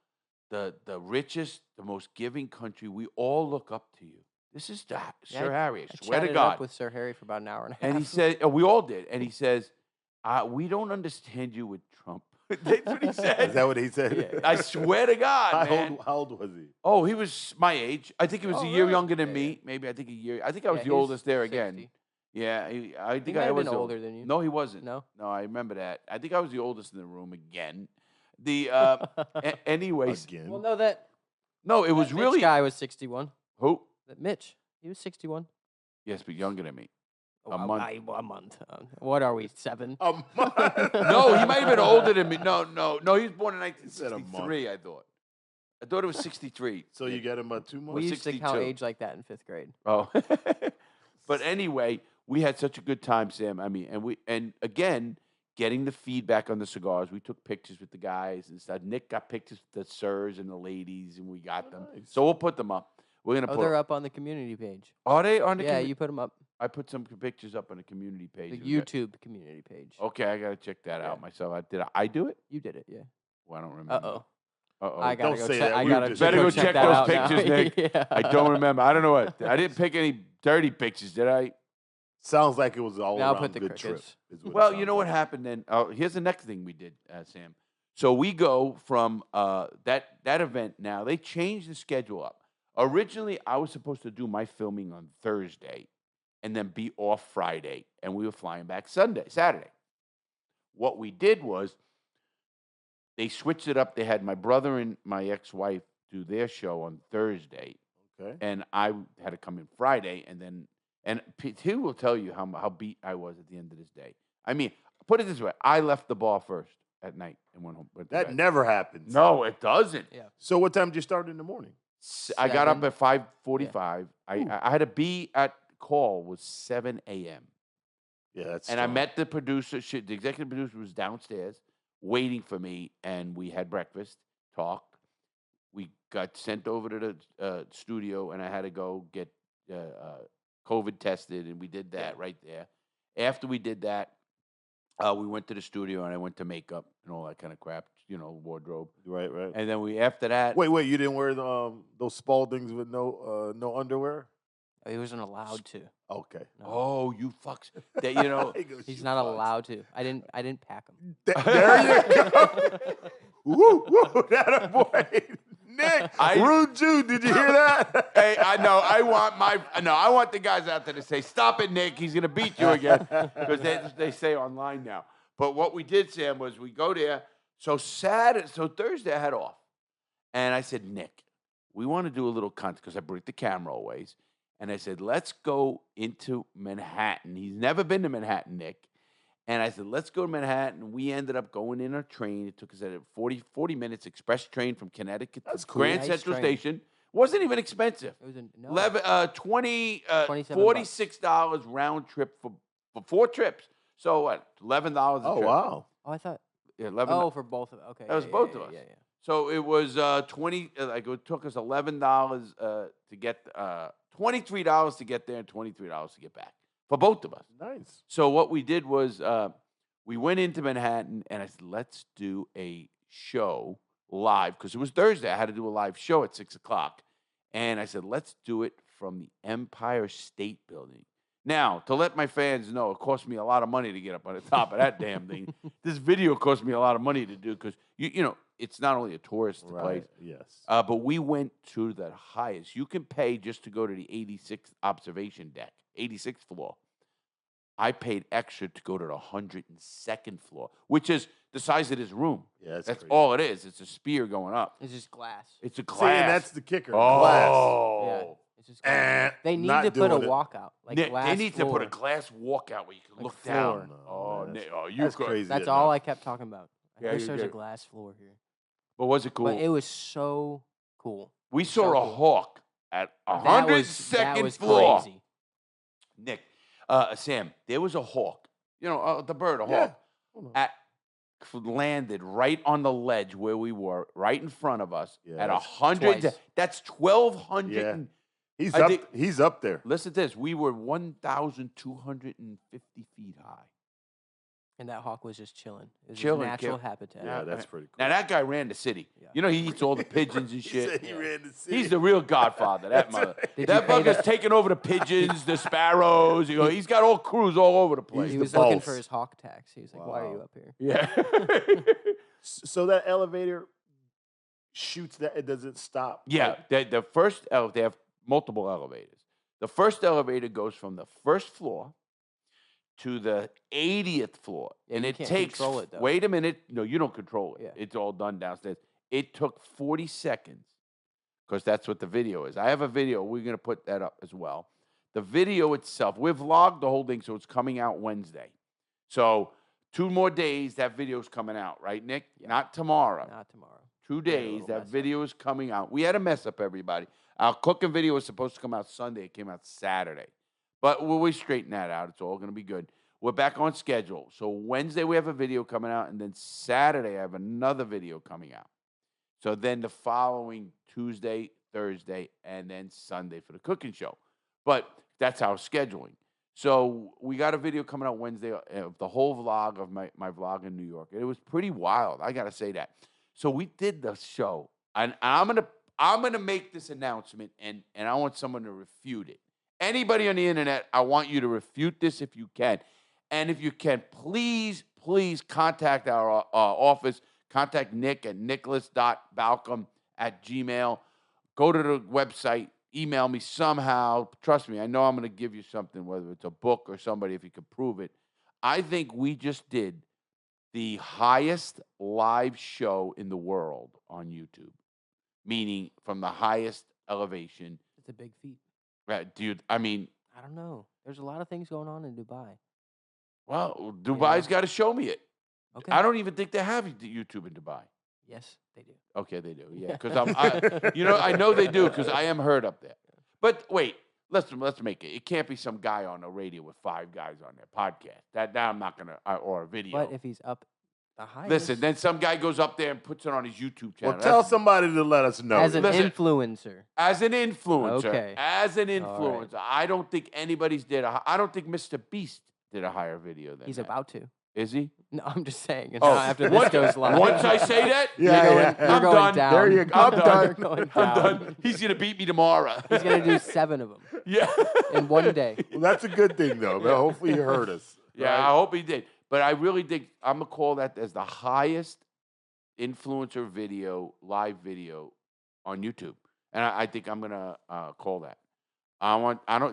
the richest, the most giving country. We all look up to you. This is Sir Harry. I swear to chatted God. up with Sir Harry for about an hour and a half. And he said, we all did. And he says, we don't understand you with Trump. That's what he said. Is that what he said? Yeah. I swear to God, man. How old was he? Oh, he was my age. I think he was Oh, a year really? younger than Yeah, me. Maybe I think a year. I think I was Yeah, the he was oldest there 60. again. Yeah, I think might I have was been older than you. No, he wasn't. No? No, I remember that. I think I was the oldest in the room again. The anyways, Again. Well, no, that no, it was Mitch really guy was 61. who? That Mitch, he was 61. Yes, but younger than me. Oh, A month. A month. What are we, 7? A month. No, he might have been older than me. No, he was born in said a month. 1963. I thought it was 63. So you get him about 2 months? We used to count 62. age like that in 5th grade. Oh, but anyway, we had such a good time, Sam. I mean, and again, getting the feedback on the cigars. We took pictures with the guys and stuff. Nick got pictures with the sirs and the ladies, and we got them. Nice. So we'll put them up. We're gonna Oh, put. they're up on the community page. Are they on the? Yeah, you put them up. I put some pictures up on the community page. The We got- YouTube community page. Okay, I gotta check that out Yeah. myself. Did I do it? You did it, yeah. Well, I don't remember. Uh-oh. Uh-oh. I gotta Don't go say check. that. I We gotta just- Better go check that those out now. pictures, Nick. Yeah. I don't remember. I don't know what. I didn't pick any dirty pictures, did I? Sounds like it was all Now around put the good trip. crickets. is what it Well, you sounds know what like. happened then? Here's the next thing we did, Sam. So we go from that event now. They changed the schedule up. Originally, I was supposed to do my filming on Thursday and then be off Friday, and we were flying back Saturday. What we did was they switched it up. They had my brother and my ex-wife do their show on Thursday, Okay. and I had to come in Friday, and he will tell you how beat I was at the end of this day. I mean, put it this way: I left the bar first at night and went home. went to That bed. never happens. No, it doesn't. Yeah. So what time did you start in the morning? I got up 7. at 5:45. I had to be at call was 7 a.m. Yeah, that's And I strong. met the producer. The executive producer was downstairs waiting for me, and we had breakfast, talked. We got sent over to the studio, and I had to go get COVID tested, and we did that right there. After we did that, we went to the studio, and I went to makeup and all that kind of crap, wardrobe. Right. And then after that, Wait, you didn't wear those Spaldings with no underwear? He wasn't allowed to. Okay. No. oh, you fucks, that He goes, He's "You not fucks." allowed to. I didn't pack him. There you go. Woo, that a boy. Nick, rude Jew, did you hear that? Hey, I know. I want the guys out there to say, "Stop it, Nick. He's gonna beat you again," because they say online now. But what we did, Sam, was we go there. So Thursday I had off, and I said, Nick, we want to do a little content because I brought the camera always, and I said, let's go into Manhattan. He's never been to Manhattan, Nick. And I said, let's go to Manhattan. We ended up going in a train. It took us 40 minutes, express train from Connecticut to Grand Nice Central train. Station. Wasn't even expensive. It was no. $46 round trip for 4 trips. So what? $11 a Oh, trip. wow. Oh, I thought. Yeah, 11. Oh, for both of them. Okay. That was both of us. Yeah. So it was it took us $11 to get $23 to get there and $23 to get back for both of us. Nice. So what we did was we went into Manhattan, and I said, let's do a show live, because it was Thursday. I had to do a live show at 6:00. And I said, let's do it from the Empire State Building. Now, to let my fans know, it cost me a lot of money to get up on the top of that damn thing. This video cost me a lot of money to do because, it's not only a tourist place. Yes. But we went to the highest. You can pay just to go to the 86th observation deck, 86th floor. I paid extra to go to the 102nd floor, which is the size of this room. Yeah, that's crazy. all it is. It's a spear going up. It's just glass. It's a glass. See, and that's the kicker. Glass. Oh. Yeah. It's just glass. They need not to put a doing it. walkout. Like glass They need floor. to put a glass walkout where you can Like look floor. down. No, Oh, man, Nick, that's you crazy. That's all I kept talking about. Yeah, I wish you there was a did. glass floor here. But was it cool? But it was so cool. We saw so a cool. hawk at That 102nd was floor. crazy. Nick, Sam, there was a hawk. The bird, a Yeah. hawk, landed right on the ledge where we were, right in front of us, Yeah, at that's 100. twice. That's 1,200. Yeah. and- He's up there. Listen to this. We were 1,250 feet high. And that hawk was just chilling. It was Chilling, his natural kid. habitat. Yeah, that's pretty cool. Now, that guy ran the city. Yeah. He eats all the pigeons and He shit. said he ran the city. He's the real godfather, that mother. Did That you pay bugger's the- taking over the pigeons, the sparrows. He's got all crews all over the place. He's He the was looking boss. for his hawk tax. He was like, "Why are you Wow. up here?" Yeah. So that elevator shoots that it doesn't stop. Yeah, the first they have multiple elevators. The first elevator goes from the first floor to the 80th floor, Yeah, and you it can't takes. control it, though. Wait a minute, no, you don't control it. Yeah. It's all done downstairs. It took 40 seconds, because that's what the video is. I have a video. We're gonna put that up as well. The video itself, we've vlogged the whole thing, so it's coming out Wednesday. So 2 more days, that video's coming out, right, Nick? Yeah. Not tomorrow. Not tomorrow. 2 a days, little that mess up. video is coming out. We had a mess up, everybody. Our cooking video was supposed to come out Sunday. It came out Saturday. But we straighten that out. It's all going to be good. We're back on schedule. So Wednesday, we have a video coming out. And then Saturday, I have another video coming out. So then the following Tuesday, Thursday, and then Sunday for the cooking show. But that's our scheduling. So we got a video coming out Wednesday of the whole vlog of my vlog in New York. It was pretty wild. I got to say that. So we did the show. And I'm gonna make this announcement, and I want someone to refute it. Anybody on the internet, I want you to refute this if you can. And if you can, please contact our office. Contact Nick at nicholas.balcom@gmail.com. Go to the website. Email me somehow. Trust me, I know I'm going to give you something, whether it's a book or somebody, if you can prove it. I think we just did the highest live show in the world on YouTube, meaning from the highest elevation. It's a big feat. Dude, I mean, I don't know. There's a lot of things going on in Dubai. well, Dubai's got to show me it. Okay. I don't even think they have YouTube in Dubai. Yes, they do. Okay, they do. Yeah, because I know they do because I am heard up there. But wait, let's make it. It can't be some guy on the radio with 5 guys on their podcast. That I'm not gonna or a video. But if he's up The highest. Listen, then some guy goes up there and puts it on his YouTube channel. Well, tell somebody to let us know. as an Listen, influencer. As an influencer, Okay. as an All right. influencer, I don't think anybody's did. I don't think Mr. Beast did a higher video than He's that. about to. Is he? No, I'm just saying. Oh, After this goes live. Once I say that, Yeah, you're I'm going done. down. There you go. I'm I'm done. You're going I'm down. done. He's gonna beat me tomorrow. He's gonna do 7 of them Yeah. in one day. Well, that's a good thing, though. Man. Hopefully, you heard us. Yeah, right? I hope he did. But I really think I'm gonna call that as the highest influencer video, live video on YouTube, and I think I'm gonna call that.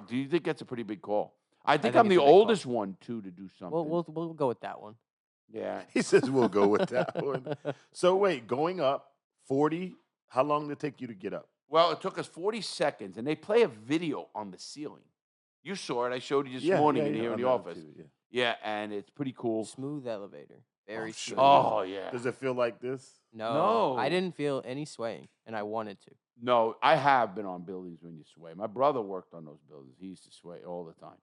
Do you think that's a pretty big call? I think I'm it's the a big call. oldest one too to do something. We'll go with that one. Yeah. He says we'll go with that one. So wait, going up 40. How long did it take you to get up? Well, it took us 40 seconds, and they play a video on the ceiling. You saw it. I showed you this morning here in the office. Yeah, and it's pretty cool. Smooth elevator. Very smooth. Oh, yeah. Does it feel like this? No, I No. didn't feel any swaying, and I wanted to. No, I have been on buildings when you sway. My brother worked on those buildings. He used to sway all the time.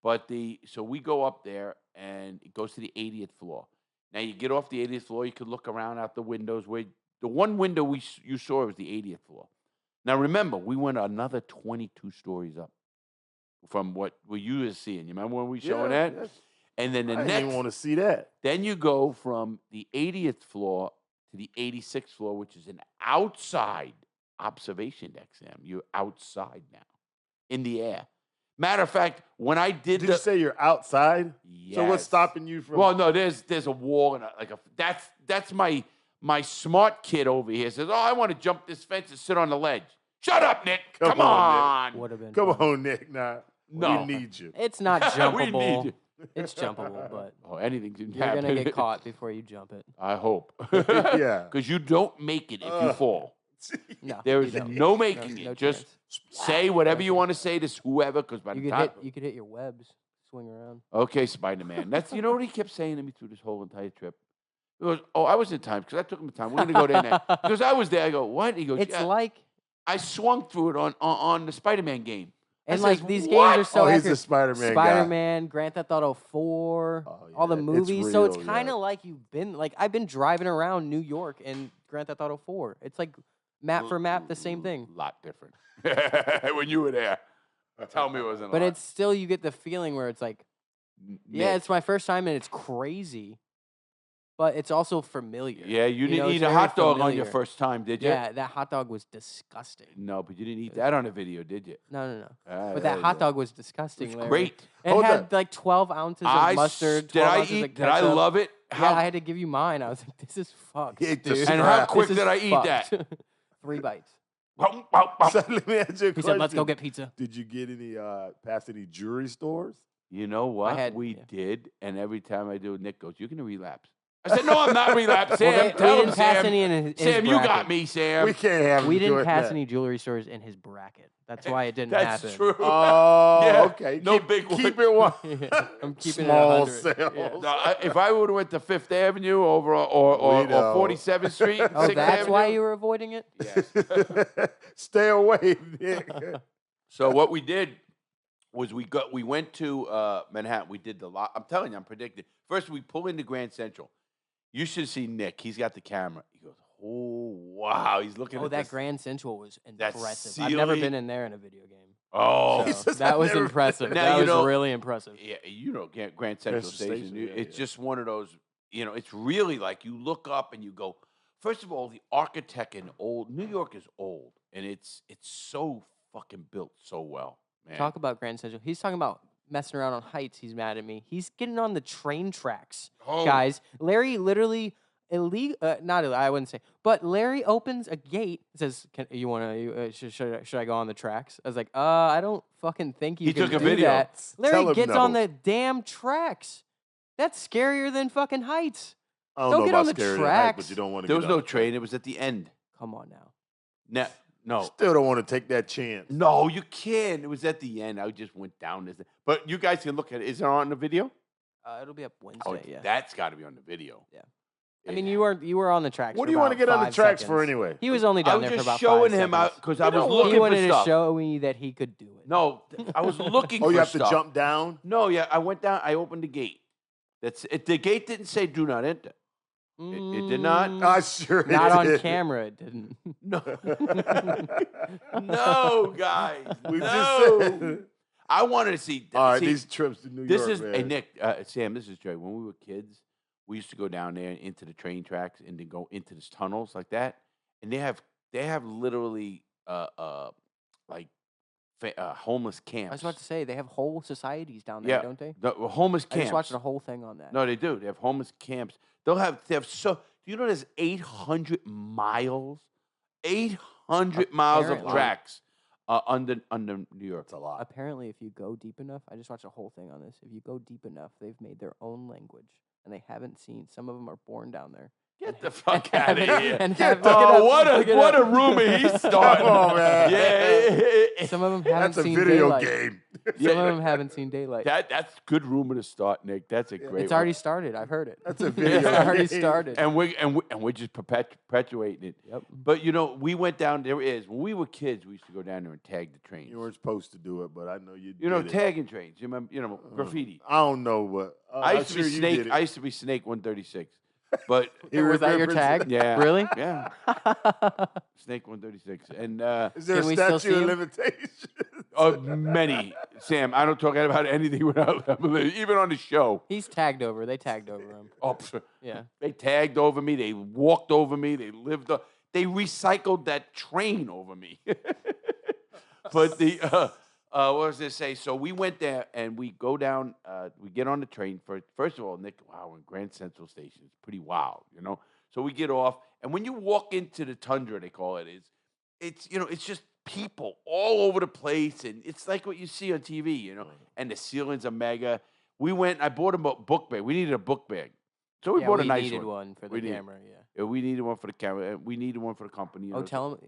But so we go up there, and it goes to the 80th floor. Now, you get off the 80th floor, you could look around out the windows. Where the one window you saw was the 80th floor. Now, remember, we went another 22 stories up from what you were seeing. You remember when we showing that? Yes. And then the I didn't next, even want to see that. then you go from the 80th floor to the 86th floor, which is an outside observation deck, Sam. You're outside now, in the air. Matter of fact, when I did Did you say you're outside? yes. So what's stopping you from? Well, no, there's a wall and that's my smart kid over here says, "Oh, I want to jump this fence and sit on the ledge." Shut up, Nick. Come Come on, on. Would have been. Come fun. on, Nick. Nah, No. we need you. It's not We jumpable. need you. It's jumpable, but Oh, anything can you're happen. gonna get caught before you jump it. I hope. Yeah. Because you don't make it if you Ugh. fall. No, There you is don't. no making no it. Just chance. say whatever you want to say to whoever. Because by the time, You could hit your webs, swing around. okay, Spider-Man. That's you know what he kept saying to me through this whole entire trip. He goes, "Oh, I was in time because I took him time. We're gonna go there now." Because I was there. I go, "What?" He goes, It's "Yeah, like I swung through it on the Spider-Man game." I and says, like these "What?" games are so Oh, he's accurate. the Spider-Man guy. Spider-Man, Grand Theft Auto 4, Oh, yeah, all the it's movies. So it's real, kind of yeah. like I've been driving around New York in Grand Theft Auto 4. It's like map for map, the same thing. A lot different. When you were there, tell me it wasn't. But a lot. it's still, you get the feeling where it's like, yeah, Nick. it's my first time and it's crazy, but it's also familiar. Yeah, you didn't know, eat it's a very hot dog on your familiar. first time, did you? Yeah, that hot dog was disgusting. No, but you didn't eat that on a video, did you? No. Ah, But that yeah, hot yeah. dog was disgusting. It's Larry. great. It Hold had on. like 12 ounces of mustard. 12 ounces of Did I ketchup. love it? Yeah, I had to give you mine. I was like, this is fucked, He ate the dude. And how Crap. quick This did is I eat fucked. that? 3 bites. So let me ask you a He question. said, let's go get pizza. Did you get any past any jewelry stores? You know what? had- We yeah. did, and every time I do, Nick goes, "You're gonna relapse." I said, "No, I'm not relapse, Well, Sam. we Tell him, didn't pass Sam. any in his Sam, you got bracket. me, Sam." We can't have. We him didn't doing pass that. any jewelry stores in his bracket. That's why it didn't That's happen. true. Oh, Yeah, okay. no keep, big one. Keep it one. I'm keeping Small it 100. sales. Yeah. No, if I would have went to Fifth Avenue over or We know. 47th Street, Oh, 6th that's Avenue, why you were avoiding it? Yes. Stay away, Nick. So what we did was we went to Manhattan. We did the lot. I'm telling you, I'm predicting. First, we pull into Grand Central. You should see Nick. He's got the camera. He goes, "Oh wow!" He's looking Oh, at that this. Grand Central was That impressive. I've never ceiling- been in there in a video game. Oh, He So says, that "I've was never been impressive. Now, That you was know- really impressive. yeah. You know, Grand Central Station. Station, yeah, It's yeah. just one of those. You know, it's really like you look up and you go. First of all, the architect in old New York is old, and it's so fucking built so well, man. Talk about Grand Central. He's talking about messing around on heights. He's mad at me. He's getting on the train tracks, Oh. guys. Larry literally not illegal, I wouldn't say, but Larry opens a gate. Says, "You want to? Should I go on the tracks?" I was like, I don't fucking think you He can took a do video. that." Tell Larry him gets no. on the damn tracks. That's scarier than fucking heights. I don't Don't know get about on the scary height, tracks. but you don't want to. There was no train. It was at the end. Come on now. No. Still don't want to take that chance. No, you can't. It was at the end. I just went down this. But you guys can look at it. Is it on the video? It'll be up Wednesday. Oh, yeah. that's got to be on the video. Yeah. I mean, you were on the tracks. What for do you want to about get on the 5 tracks for seconds. anyway? He was only I down was there for just about showing 5 him out seconds. because I was don't looking He wanted for to stuff. show me that he could do it. No, I was looking Oh, for you have stuff. to jump down. No, yeah, I went down. I opened the gate. The gate didn't say "Do not enter." It did not. I sure it Not on did. camera, it didn't. No, no, guys. We no. just said. I wanted to see. All right, see, these trips to New this York, is man. hey Nick, Sam. This is Joey. When we were kids, we used to go down there into the train tracks and then go into these tunnels like that. And they have literally like homeless camps. I was about to say, they have whole societies down there, Yeah, don't they? the homeless I camps. just watched a whole thing on that. No, they do. They have homeless camps. They have so. Do you know there's 800 miles? 800 miles of Apparently. tracks under New York. That's a lot. Apparently, if you go deep enough, I just watched a whole thing on this. If you go deep enough, they've made their own language, and they haven't seen. Some of them are born down there. Get the fuck out of here! And Get have, the- look it Oh, up, what look a it up. rumor he's starting! Come on, man. Yeah, Some of them haven't That's a seen video daylight. game. Some of them haven't seen daylight. that's good rumor to start, Nick. That's a great. It's already started. I've heard it. That's a It's video already game. started. and we're just perpetuating it. Yep. But you know, we went down there. When we were kids, we used to go down there and tag the trains. You weren't supposed to do it, but I know you did. You know, it. tagging trains. You remember? You know, graffiti. I don't know, but I I'm used to sure be you Snake. did it. I used to be Snake 136. But He Was that your remembers tag? it. yeah, Really? Yeah, Snake 136, and Is there Can a we still see statute of him? limitations? many. Sam, I don't talk about anything without even on the show. He's tagged over. They tagged over him. Oh, pff, Yeah. they tagged over me. They walked over me. They lived. They recycled that train over me. But what was I say? So we went there and we go down. We get on the train. First of all, Nick, wow, in Grand Central Station, it's pretty wild, you know. So we get off, and when you walk into the tundra, they call it, it's just people all over the place, and it's like what you see on TV, you know. And the ceilings are mega. We went. I bought a book bag. We needed a book bag, so we Yeah, bought a we nice needed one. one for the We did. camera. Yeah. Yeah, we needed one for the camera. And we needed one for the company. You Oh, know, tell him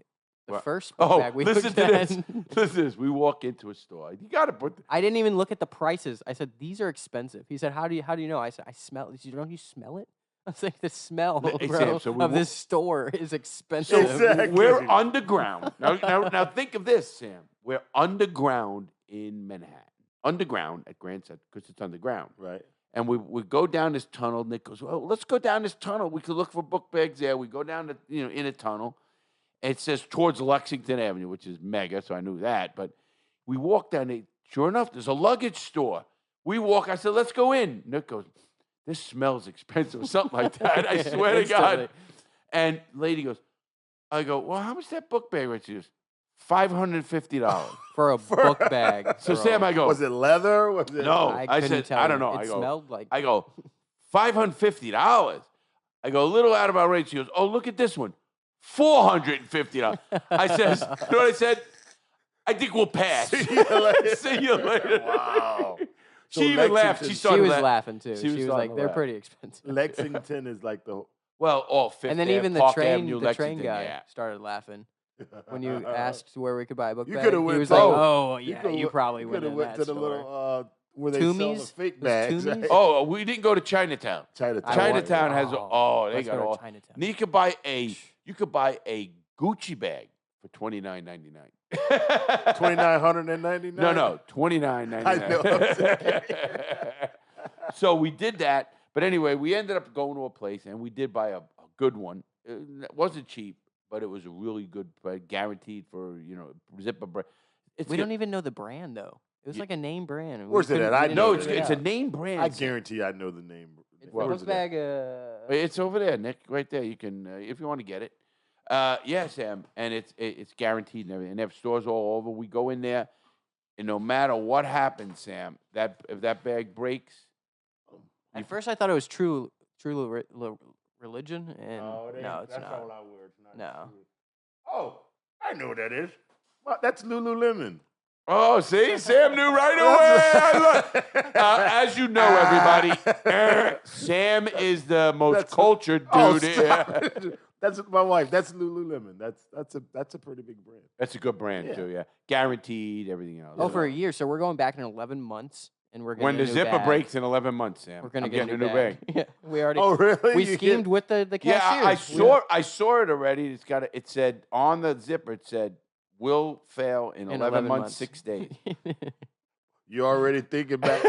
the What? first book Oh, bag we listen looked to this. at. Listen to this. We walk into a store. You got to put. I didn't even look at the prices. I said these are expensive. He said, "How do you know?" I said, "I smell." He said, "Don't you smell it?" I was like, "The smell, Hey, bro, Sam, so we of wa- this store is expensive." Exactly. We're underground. Now think of this, Sam. We're underground in Manhattan. Underground at Grand Central because it's underground. Right. And we go down this tunnel. Nick goes, "Well, let's go down this tunnel. We could look for book bags there." We go down the in a tunnel. It says towards Lexington Avenue, which is mega, so I knew that. But we walk down there. Sure enough, there's a luggage store. We walk. I said, "Let's go in." Nick goes, "This smells expensive," or something like that. I swear to God. Instantly. And lady goes, I go, "Well, how much is that book bag?" Right? She goes, $550. For a book bag. So bro. Sam, I go, Was it leather? Was it? No. I I couldn't said, tell I don't you. know. It I go, smelled like. I go, $550. I go, a little out of our range. She goes, "Oh, look at this one, $450." I says, you know what I said? "I think we'll pass." See you later. See you later. Wow. So She even laughed. She Lexington- started She was laughing. laughing too. She She was was starting like, to "They're laugh. pretty expensive." Lexington is like the. Well, all Fifth And then Ave, even the Park train, Avenue, the train Lexington, guy yeah. started laughing when you asked where we could buy a book You bag. coulda He went was to- like, Oh, "Oh, yeah, coulda you went- probably you went coulda in went that to the store." little where they sell the Toomey's? fake Was bags. Toomey's? Right? Oh, we didn't go to Chinatown. Chinatown. I want- Chinatown has they Let's got go to all. Chinatown. And you could buy a Gucci bag for $29.99. 2,999. No, $29.99. I know. So we did that, but anyway, we ended up going to a place and we did buy a good one. It wasn't cheap, but it was a really good, guaranteed for zipper brand. We don't even know the brand though. It was Ye- like a name brand. and we Where's it couldn't- at? we I didn't No, know figure it. it's it a out. name brand. I guarantee I know the name. It's Where the is book it at? bag. It's over there, Nick, right there. You can, if you want to get it. Yeah, Sam, and it's guaranteed and everything. And they have stores all over. We go in there, and no matter what happens, Sam, if that bag breaks, At first, I thought it was true religion, and No, no, it's that's not. all our words. Not No. true. Oh, I know what that is. Well, that's Lululemon. oh, see, Sam knew right away. As you know, everybody, Sam is the most That's- cultured dude. Oh, here. stop. That's my wife. That's Lululemon. That's a pretty big brand. That's a good brand Yeah. too. Yeah, guaranteed everything else. Oh, for a year. So we're going back in 11 months, and we're when gonna the get a new zipper bag. breaks in 11 months, Sam, We're gonna I'm get getting a new bag. Yeah, we already. Oh, really? We You schemed get- with the Yeah, cashiers. I saw it already. It said on the zipper. It said will fail in 11 months, 6 days. You already thinking back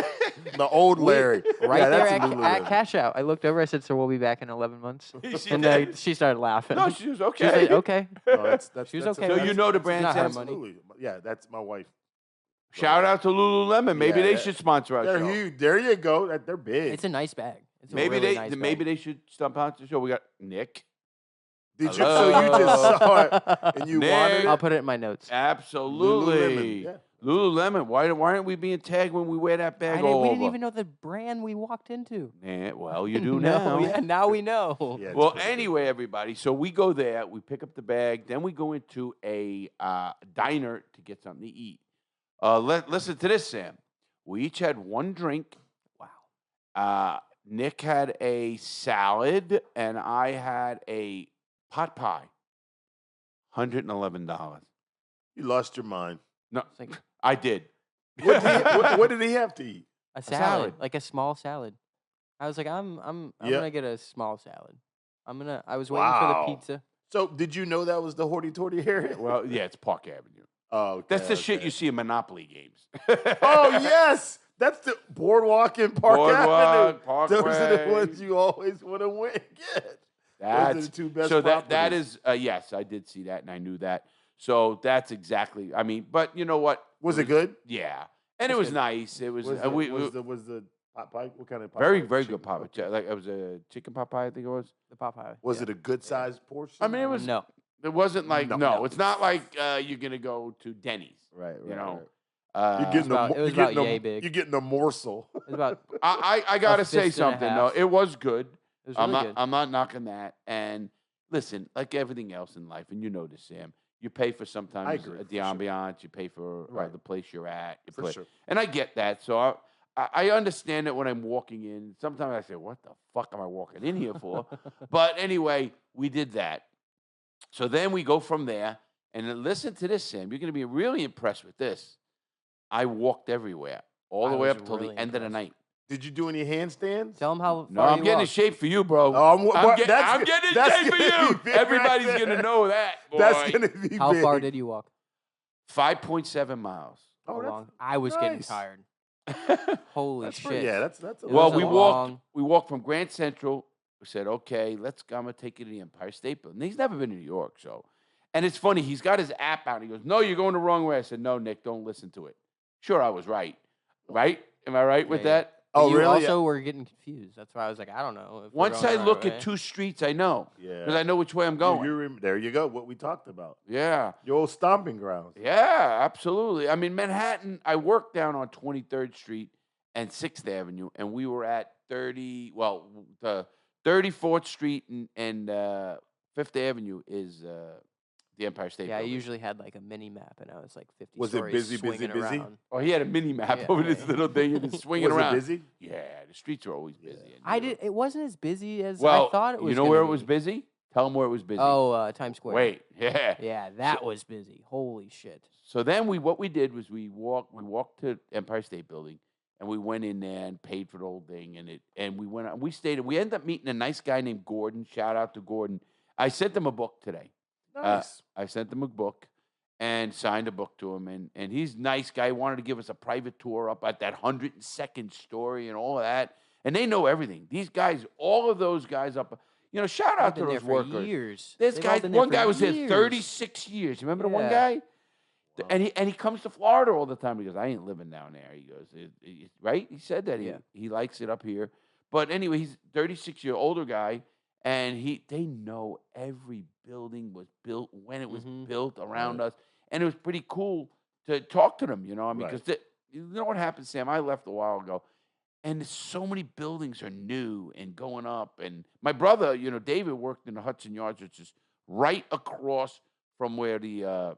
the old Larry. Right Yeah, there that's a at Lululemon. Cash Out. I looked over. I said, "So we'll be back in 11 months." She And did. she started laughing. No, she was She was okay. like, "Okay." No, that's She was that's okay So with you it. know the It's brand not her sense? money. Absolutely. Yeah, that's my wife. Shout out to Lululemon. Maybe Yeah, they yeah. should sponsor our They're show. huge. There you go. They're big. It's a nice bag. It's a Maybe really they nice maybe bag. they should sponsor the show. We got Nick. Did you? Hello. So you just saw it and you Nick. wanted I'll it? put it in my notes. Absolutely. Lululemon. Yeah. Lululemon. Why aren't we being tagged when we wear that bag all We over? didn't even know the brand we walked into. Nah, well, you do No, now. yeah, now we know. Yeah, it's Well, pretty big. anyway, everybody. So we go there. We pick up the bag. Then we go into a diner to get something to eat. Listen to this, Sam. We each had one drink. Wow. Nick had a salad, and I had a pot pie. $111. You lost your mind. No, It's like I did. What did he have to eat? a salad. salad, like a small salad. I was like, I'm Yeah. gonna get a small salad. I was waiting for Wow. the pizza. So did you know that was the Horty Torty area? Well, yeah, it's Park Avenue. Oh, okay, That's the shit okay. you see in Monopoly games. Oh yes, that's the Boardwalk and Park Avenue. Boardwalk, Those are the Parkway. ones you always want to win. Get. That's Those are the two best so that properties. is yes, I did see that and I knew that. So that's exactly. I mean, but you know what? Was it good? Yeah, and it That's was good. nice. It was, Was we the pot pie? What kind of pot very pie? very Chicken good pop. pot? Like it was a chicken pot pie, I think it was. The Popeye. Was yeah. it a good sized portion? I mean, it was. No. It wasn't like No. no. No. It's not like you're gonna go to Denny's. right. You know. You're Uh, getting about- it was you're getting about a, yay big. You're getting a morsel. It was about. I gotta say fist and a something half. though. It was good. It was really good. I'm not knocking that. And listen, like everything else in life, and you know this, Sam. You pay for sometimes agree, the for sure. ambiance. You pay for Right. the place you're at. You For play- sure. And I get that. So I understand it when I'm walking in. Sometimes I say, "What the fuck am I walking in here for?" But anyway, we did that. So then we go from there. And then listen to this, Sam. You're going to be really impressed with this. I walked everywhere, all the I way was up till really the end of the impressed. night. Did you do any handstands? Tell them how. No, far I'm you getting in walked. shape for you, bro. Oh, I'm getting that's in that's shape for gonna you. be big Everybody's right going to there. know that, boy. That's gonna be How big. far did you walk? 5.7 miles. Oh, How that's long? I was getting nice. tired. Holy That's shit! pretty, yeah, that's a It Well, was we a walked. long- We walked from Grand Central. We said, "Okay, I'm gonna take you to the Empire State Building." He's never been to New York, so. And it's funny. He's got his app out. He goes, "No, you're going the wrong way." I said, "No, Nick, don't listen to it." Sure, I was right. Right? Am I right with Yeah, yeah. that? But Oh, you really? also were getting confused. That's why I was like, I don't know. if we're Once going I the right look way. at two streets, I know Yeah. because I know which way I'm going. There you go. What we talked about. Yeah. Your old stomping grounds. Yeah, absolutely. I mean, Manhattan, I worked down on 23rd Street and 6th Avenue, and we were at 34th Street and 5th Avenue is the Empire State Yeah, I Building. usually had like a mini map, and I was like 50 Was it stories busy, swinging busy? around. Oh, he had a mini map Yeah, over yeah. this little thing and it's swinging Was around. it busy? Yeah, the streets are always busy. in New I York. did. It wasn't as busy as Well, I thought it was. you know gonna where it be. was busy? Tell them where it was busy. Oh, Times Square. Wait, yeah. Yeah, that was busy. Holy shit. So then what we did was we walked to Empire State Building and we went in there and paid for the whole thing and we stayed. We ended up meeting a nice guy named Gordon. Shout out to Gordon. I sent him a book today. Nice. I sent him a book and signed a book to him and he's a nice guy. He wanted to give us a private tour up at that 102nd story and all of that. And they know everything. These guys, all of those guys up, you know, shout I've out to been those there for workers. years. This They've all guy, been there one for guy was here years. 36 years. Remember the one Yeah. guy? And he comes to Florida all the time. He goes, I ain't living down there. He goes, right? He said that Yeah. he likes it up here. But anyway, he's 36-year older guy, and they know every building was built, when it was built around Right. us, and it was pretty cool to talk to them. You know, I mean, Right. because you know what happened, Sam? I left a while ago. And so many buildings are new and going up. And my brother, you know, David worked in the Hudson Yards, which is right across from where the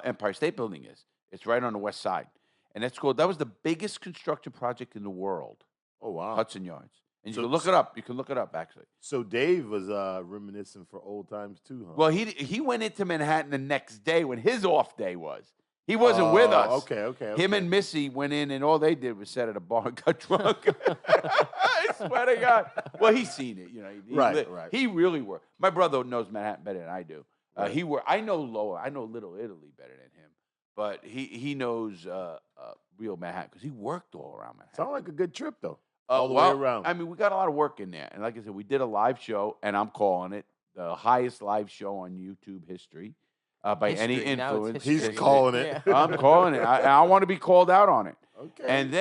Empire State Building is. It's right on the west side. And that was the biggest construction project in the world, Oh wow. Hudson Yards. And So- you can look it up. You can look it up, actually. So Dave was reminiscing for old times too, huh? Well, he went into Manhattan the next day when his off day was. He wasn't with us. Okay. Him and Missy went in, and all they did was sit at a bar and got drunk. I swear to God. Well, he's seen it, you know. Right. He really worked. My brother knows Manhattan better than I do. Right. I know Little Italy better than him. but he knows real Manhattan because he worked all around Manhattan. Sound like a good trip though. All the way around. I mean, we got a lot of work in there, and like I said, we did a live show, and I'm calling it the highest live show on YouTube history by any History. Now it's influence. He's history. calling it. Yeah. I'm calling it. I want to be called out on it. Okay. And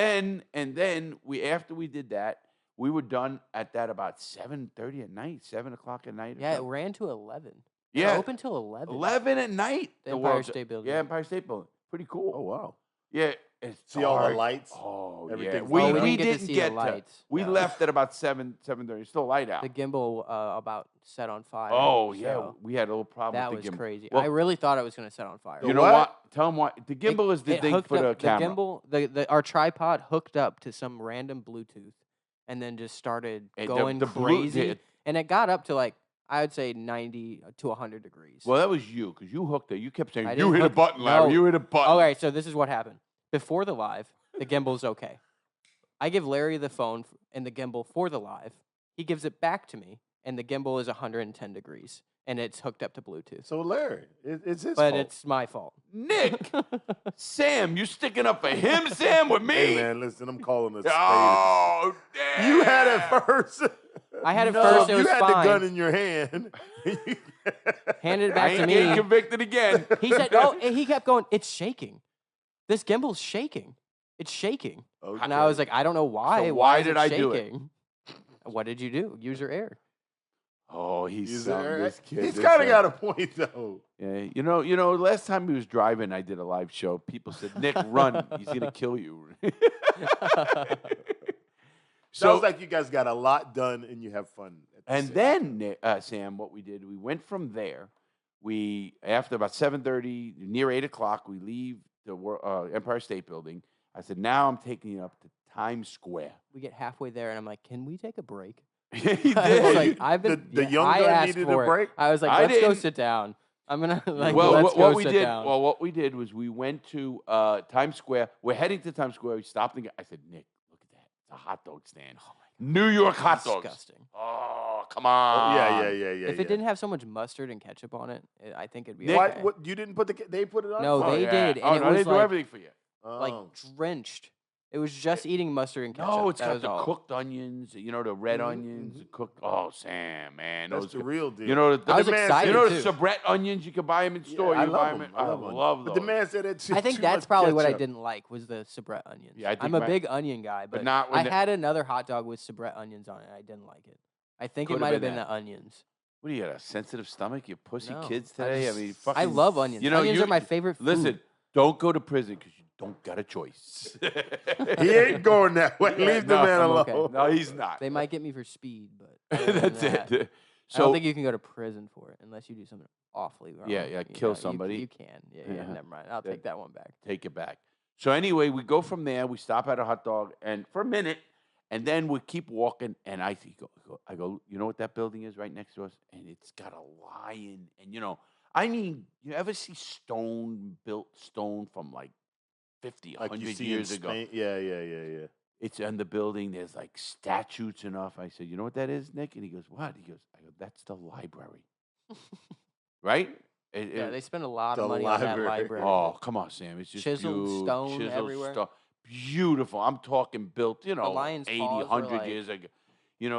then we after we did that, we were done at that about 7:30 at night, 7 o'clock at night. or Yeah, it something. ran to 11. Yeah. Open till 11. 11 at night. The the Empire World- State Building. Yeah, Empire State Building. Pretty cool. Oh wow. Yeah. It's See all the dark. lights? Oh, yeah. Everything's We, lit we up? we didn't get to didn't see get the to. lights. We No. left at about 7:30. Still light out. The gimbal about set on fire. Oh, yeah. so We had a little problem that with was the gimbal. crazy. Well, I really thought it was going to set on fire. you The know what? what? Tell them what. The gimbal is the It thing hooked for the up- camera. The gimbal, our tripod hooked up to some random Bluetooth, and then just started And going the crazy. Blu- And it got up to like I would say 90 to 100 degrees. Well, that was you because you hooked it. You kept saying, I you didn't hit a hook- button, Larry. no. You hit a button. Okay, so this is what happened. Before the live, the gimbal's okay. I give Larry the phone and the gimbal for the live. He gives it back to me, and the gimbal is 110 degrees, and it's hooked up to Bluetooth. So Larry, it's his But fault. it's my fault. Nick, Sam, you sticking up for him, Sam, with me? Hey man, listen, I'm calling a spade. Oh, damn. You had it first. I had it No, first. It you was had fine. the gun in your hand. Handed it I back to ain't getting me. convicted again. He said, "Oh," and he kept going. It's shaking. This gimbal's shaking. It's shaking. And I was like, I don't know why. So why why is did it I do it? shaking? What did you do? User error. Oh, he's He's something, this kid. He's this kind of guy. got a point though. Yeah, you know. Last time he was driving, I did a live show. People said, "Nick, run! He's gonna kill you." Sounds like you guys got a lot done and you have fun. At the and same then Sam, what we did, we went from there. We after about 7:30, near 8 o'clock, we leave the Empire State Building. I said, "Now I'm taking you up to Times Square." We get halfway there, and I'm like, can we take a break? he I did. was like, you- I've been. the young I guy asked needed a for it. break? I was like, I let's go didn't. sit down. I'm gonna like. well, let's what go we sit did. down. Well, what we did was we went to Times Square. We're heading to Times Square. We stopped and I said, "Nick, look at that! It's a hot dog stand. New York hot dogs. Disgusting. Oh, come Oh, on. yeah. If it didn't have so much mustard and ketchup on it, I think it'd be Nick, Why? okay. What? You didn't put the? They put it on. No, Oh, they yeah. did, and Oh, it no, was they do like everything for you. like drenched. It was just eating mustard and ketchup. No, it's that got was the all. cooked onions. You know the red onions, the cooked. Oh, Sam, man, That's those the guys- real deal. You know the I was man- excited You know too. the Sabret onions. You can buy them in store. I You buy love them. them. I love But those. the man said that too. I think too that's much probably what I ketchup. didn't like was the Sabret onions. Yeah, I think I'm a my- big onion guy, but not when I the- had another hot dog with Sabret onions on it. I didn't like it. I think it Could've might have been been that. the onions. What do you got? A sensitive stomach? You pussy No, kids I today? I just- mean, I fucking. love onions. You know, Onions are my favorite food. Listen, don't go to prison because you don't got a choice. He ain't going that way. Yeah, Leave the no, man I'm alone. okay. No, he's not. They might get me for speed, but other than That's that, it. I don't So think you can go to prison for it unless you do something awfully wrong. Yeah, You kill know, somebody. You can. Yeah, Yeah. never mind. I'll That- take that one back. take it back. So anyway, we go from there. We stop at a hot dog, and for a minute, and then we keep walking. And I go, you know what that building is right next to us? And it's got a lion. And I mean, you ever see built stone from like 50, Like you 100 see years in ago? Spain. Yeah. It's in the building. There's like statues enough. I said, you know what that is, Nick? And he goes, what? He goes, that's the library, right? Yeah, they spend a lot The of money on that library. library. Oh, come on, Sam. It's just Chiseled stone everywhere. Beautiful. I'm talking built, lion's 80, paws were 100 like years ago.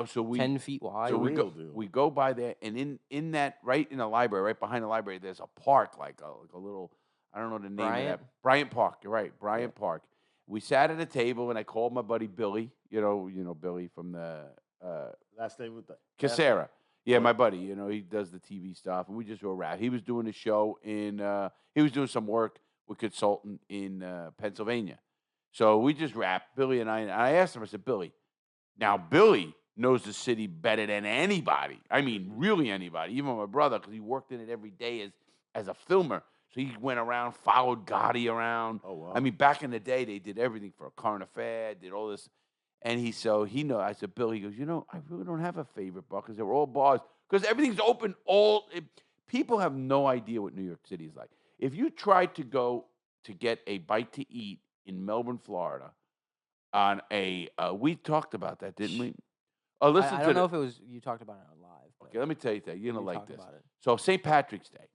So we 10 feet wide. so real deal. we go by there, and in that right in the library, right behind the library, there's a park, like a little, I don't know the name of Bryant? that. Bryant Park. You're right, Bryant Park. We sat at a table, and I called my buddy Billy. You know Billy from the Last name with the Casera. Yeah, my buddy. He does the TV stuff, and we just were around. He was doing a show he was doing some work with consultant in Pennsylvania. So we just rapped, Billy and I asked him, I said, Billy, now Billy knows the city better than anybody. I mean, really anybody, even my brother, because he worked in it every day as a filmer. So he went around, followed Gotti around. Oh, wow. I mean, back in the day, they did everything for a current affair, did all this. And he knows. I said, Billy, he goes, I really don't have a favorite bar because they're all bars. Because everything's open people have no idea what New York City is like. If you tried to go to get a bite to eat in Melbourne, Florida, on we talked about that, didn't we? Oh, listen I to don't know if it was you talked about it on live. But Okay, let me tell you that. You're we going to like talked this. about it. So St. Patrick's Day,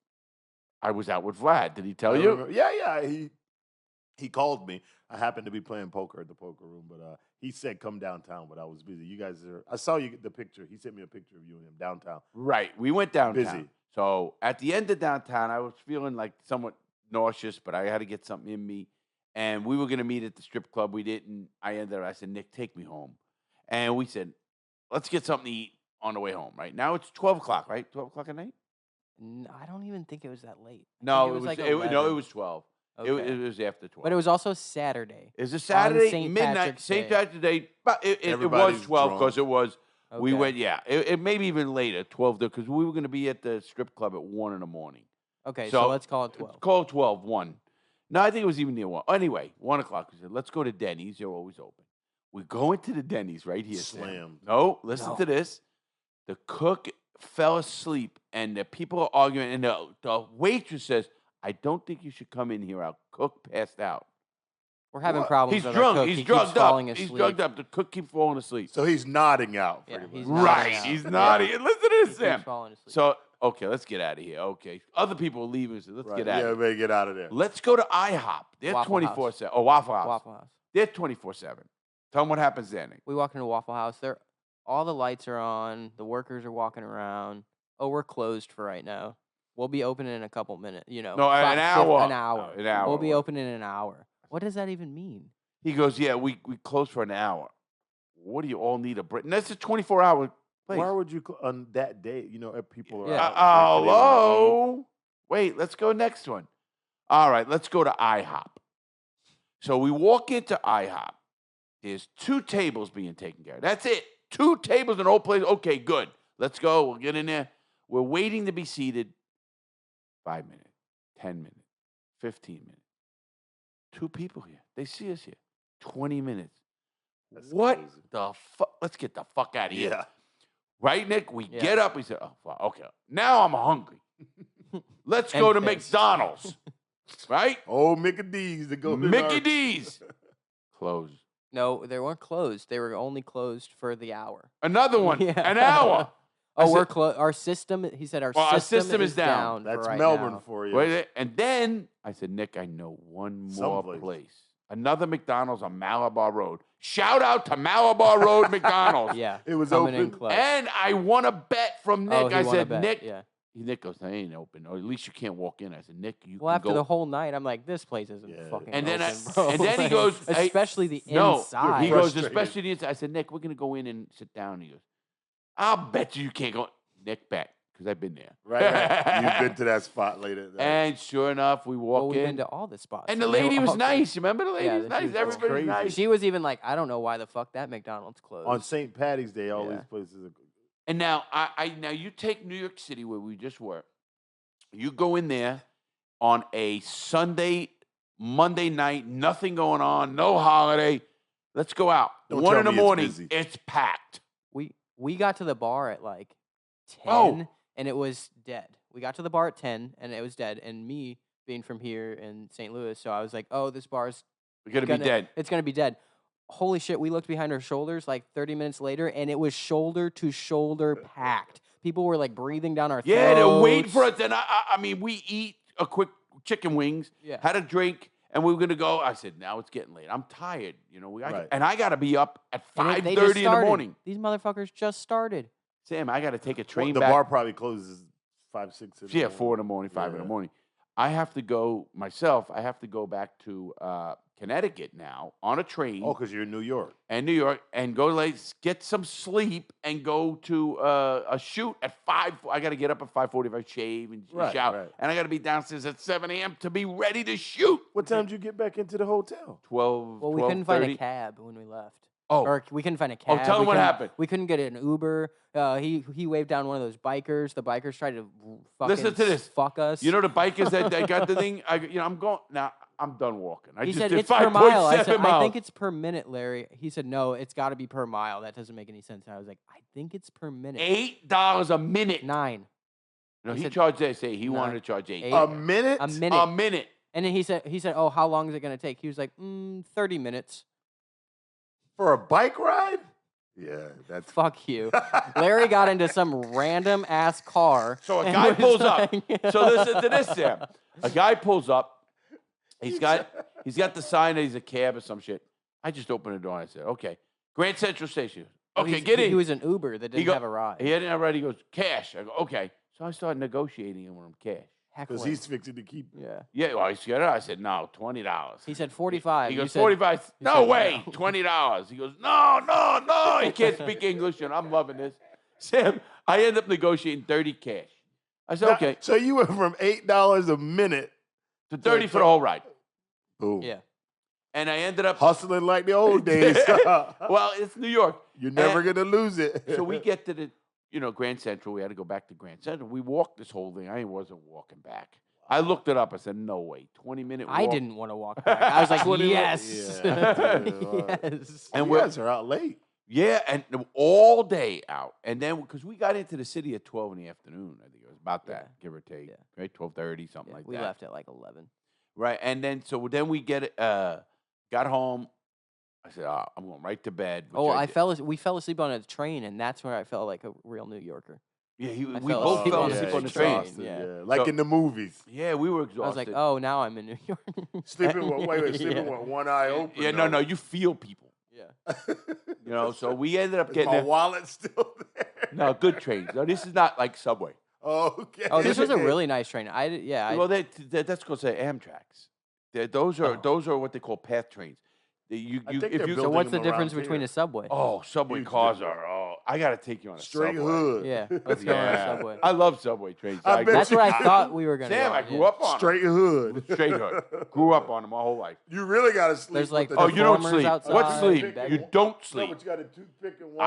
I was out with Vlad. Did he tell I you? remember- Yeah. He called me. I happened to be playing poker at the poker room, but he said come downtown, but I was busy. You guys are. I saw you the picture. He sent me a picture of you and him downtown. Right. We went downtown. Busy. So at the end of downtown, I was feeling like somewhat nauseous, but I had to get something in me. And we were going to meet at the strip club. We didn't. I said, Nick, take me home. And we said, let's get something to eat on the way home, right? Now it's 12 o'clock, right? 12 o'clock at night? I don't even think it was that late. I No, think it was like no, 11. it was 12. Okay. It was after 12. But it was also Saturday. It was a Saturday, St. midnight, Patrick's St. Day. Patrick's Day. But it was Everybody's 12 drunk. because it was, we Okay. went, it maybe even later, 12, because we were going to be at the strip club at 1 in the morning. Okay, so let's call it 12. It's called 12, 1. No, I think it was even near 1. Anyway, 1 o'clock. We said, let's go to Denny's. They're always open. We go into the Denny's right here. Sam. Slammed. No, listen to this. The cook fell asleep, and the people are arguing, and the waitress says, I don't think you should come in here. Our cook passed out. We're having problems He's with drunk. our cook. He's He drugged keeps falling up. asleep. He's drugged up. The cook keeps falling asleep. So he's nodding out. Yeah, Pretty he's much. nodding Right. out. He's naughty. Listen to He this, keeps Sam. falling asleep. So, okay, let's get out of here. Okay. Other people are leaving. So let's Right. get out Yeah, of we here. better get out of there. Let's go to IHOP. They're Waffle House. 24/7. Oh, Waffle House. Waffle House. They're 24/7. Tell them what happens there, Nick. We walk into Waffle House. All the lights are on. The workers are walking around. Oh, we're closed for right now. We'll be open in a couple minutes. No, an 5, hour. An hour. An hour. We'll be open in an hour. What does that even mean? He goes, yeah, we close for an hour. What do you all need a break? And that's a 24-hour place. Why would you on that day? If people are Yeah. out. drinking, they wanna Hello? Wait, let's go next one. All right, let's go to IHOP. So we walk into IHOP. There's 2 tables being taken care of. That's it. 2 tables in the whole place. Okay, good. Let's go. We'll get in there. We're waiting to be seated. 5 minutes, 10 minutes, 15 minutes. 2 people here. They see us here. 20 minutes. That's what crazy. the fuck? Let's get the fuck out of here. Yeah. Right, Nick? We Yeah. get up. We say, oh, fuck, okay. Now I'm hungry. Let's go to And pissed. McDonald's. Right? Oh, Mickey D's to go. in Mickey our- D's. Closed. No, they weren't closed. They were only closed for the hour. Another one. Yeah. An hour. I Oh, we're said- closed. Our system. He said our Well, our system, system is down. for That's right Melbourne now. for you. Wait, and then I said, Nick, I know one more Someplace. place. Another McDonald's on Malabar Road. Shout out to Malabar Road McDonald's. Yeah, It was coming in open. close. And I won a bet from Nick. Oh, he I won a said, bet, Nick. Yeah. Nick goes, I ain't open. Or at least you can't walk in. I said, Nick, you Well, can after go. the whole night, I'm like, this place isn't Yeah. fucking And then open, I- bro. and then he Like, goes, hey, especially the No, inside. he goes, Frustrated. especially the inside. I said, Nick, we're going to go in and sit down. He goes, I'll bet you can't go. Nick bet, because I've been there. Right. You've been to that spot later. And sure enough, we walk well, we've in. been to all the spots. And the they were lady was all good. nice. You remember the lady Yeah, was she nice? was Everybody's crazy. nice. She was even like, I don't know why the fuck that McDonald's closed. on St. Patty's Day, all Yeah. these places. Are, And now, now you take New York City, where we just were. You go in there on a Sunday, Monday night, nothing going on, no holiday. Let's go out. Don't 1 tell in the me it's morning, busy. it's packed. We got to the bar at like 10, Oh. and it was dead. We got to the bar at 10, and it was dead. And me being from here in St. Louis, so I was like, oh, this bar's We're going to be dead. It's gonna be dead. Holy shit! We looked behind our shoulders like 30 minutes later, and it was shoulder to shoulder packed. People were like breathing down our Yeah, they're waiting for throats. us. And I mean, we eat a quick chicken wings, Yeah. had a drink, and we were going to go. I said, now it's getting late. I'm tired. Right. And I got to be up at And 5:30 they just in the started. morning. These motherfuckers just started. Sam, I got to take a train the back. bar probably closes 5, 6. in the Yeah, 4 in the morning. morning, 5 in the Yeah. morning. I have to go myself. I have to go back to Connecticut now on a train Oh, because you're in New York. and New York and go get some sleep and go to a shoot at 5. I got to get up at 5:45, shave and Right, shower, right. and I got to be downstairs at 7 a.m. to be ready to shoot. What time did you get back into the hotel? 12. Well, we couldn't find a 12:30. cab when we left. Oh, Or we couldn't find a cab. tell We them what couldn't- happened. We couldn't get an Uber. He waved down one of those bikers. The bikers tried to fucking Listen to this. fuck us. you know the bikers that got the thing. I'm going now. I'm done walking. I he just said did it's per mile. I 5.7 said miles. I think it's per minute, Larry. He said no, it's got to be per mile. That doesn't make any sense. And I was like, I think it's per minute. $8 a minute. 9. No, He he said- charged that. Say he No, wanted to charge 8. 8. A minute? A minute. A minute. And then he said, oh, how long is it gonna take? He was like, 30 minutes. For a bike ride? Yeah, that's Fuck you. Larry got into some random ass car. So a and guy was pulls up. like- So listen to this, Sam. A guy pulls up. He's got the sign that he's a cab or some shit. I just opened the door and I said, okay. Grand Central Station. Oh, Okay, he's- get in. He was an Uber that didn't have a ride. He hadn't already. He goes, cash. I go, okay. So I started negotiating with him cash. because Heckling. he's fixing to keep. Yeah. Yeah, well, he's got it. I said, no, $20. He said 45. He You goes, said- 45. you No said way, no. $20. He goes, no. He can't speak English, and I'm loving this. Sam, I end up negotiating 30 cash. I said, okay, So you went from $8 a minute to 30 for the whole ride. boom. Yeah. And I ended up, Hustling like the old days. well, it's New York. You're never And- gonna lose it. So we get to the, Grand Central. We had to go back to Grand Central. We walked this whole thing. I wasn't walking back. I looked it up. I said, no way. 20-minute walk. I didn't want to walk back. I was like, 20 yes. Yeah, dude. Yes. And you we're- guys are out late. Yeah, and all day out. And then, because we got into the city at 12 in the afternoon, I think it was about that, give or take. Yeah. Right? 12:30, something Yeah, like we that. left at like 11. Right. And then, so then we got home. I said, I'm going right to bed. which Oh, did. we fell asleep on a train, and that's where I felt like a real New Yorker. Yeah, I we fell both asleep fell on asleep the on the train. train. Exhausted, Yeah. Like So- in the movies. Yeah, we were exhausted. I was like, oh, now I'm in New York. Sleeping with sleeping Yeah. with one eye open. Yeah, no, you feel people. Yeah. So we ended up Is getting my there. wallet still there? No, good trains. No, this is not like Subway. Oh, okay. Oh, this was a really nice train. Well, that's because they're Amtrak's. Those are what they call path trains. I think they're So building what's the them difference around between here. a subway? Oh, Subway Huge cars difference. are. I got to take you on a Straight Subway. hood. Yeah, let's go on a Yeah. subway. I love Subway trains. I bet That's you what I do. thought we were gonna. Sam, go I on, grew yeah. up on Straight hood. Straight hood. Grew up on them my whole life. You really got to sleep. There's like with the Oh, you don't Performers sleep. outside, What sleep? bed- You don't No, sleep. but you got a toothpick in one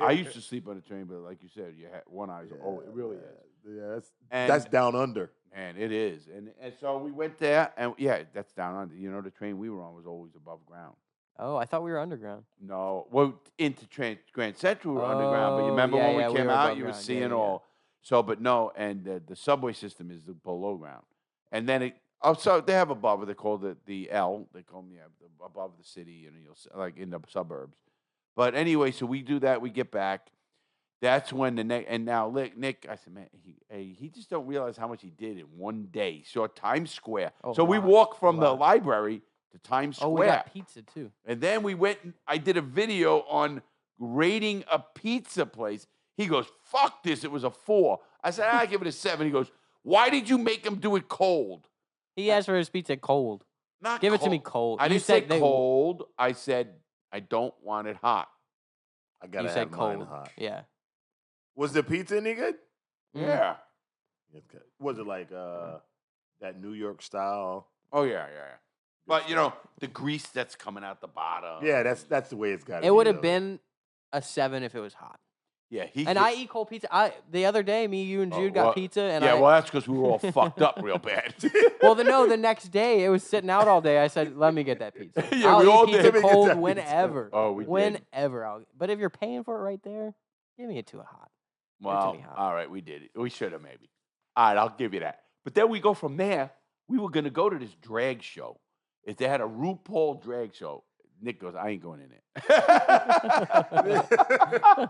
I used to sleep on the train, but like you said, you had one eye. Oh, it really is. Yeah, And- that's down under. Man, it is. And so we went there, and yeah, that's down under. The train we were on was always above ground. Oh, I thought we were underground. No, well, into Grand Central we were underground, but you Oh, remember yeah, when yeah, we we came were out, above you were ground. seeing Yeah, yeah, all. So, but no, and the subway system is the below ground, and then so they have above it. They call it the L. They call them above the city, like in the suburbs. But anyway, so we do that. We get back. That's when and now Nick, I said, man, he just don't realize how much he did in one day. He saw Times Square. Oh, So we wow. walked from the Wow. library to Times Square. Oh, we got pizza too. And then we went, I did a video on rating a pizza place. He goes, fuck this, it was a 4. I said, I give it a 7. He goes, why did you make him do it cold? He asked for his pizza cold. Not Give cold. it to me cold. I You didn't say said they- cold. I said, I don't want it hot. I gotta You said have mine cold. hot. Yeah. Was the pizza any good? Yeah. Was it like that New York style? Oh, yeah. But, the grease that's coming out the bottom. Yeah, that's the way it's got. It would have been a 7 if it was hot. Yeah. And I eat cold pizza. The other day, you and Jude got well, pizza, and yeah, well, that's because we were all fucked up real bad. the next day it was sitting out all day. I said, "Let me get that pizza. Yeah, I'll we eat all pizza did. Let me get cold that pizza. whenever. Oh, we did. Whenever. But if you're paying for it right there, give me it to a hot. Well, me hot. all right, we did it. We should have maybe. All right, I'll give you that. But then we go from there. We were going to go to this drag show. If they had a RuPaul drag show, Nick goes, I ain't going in there.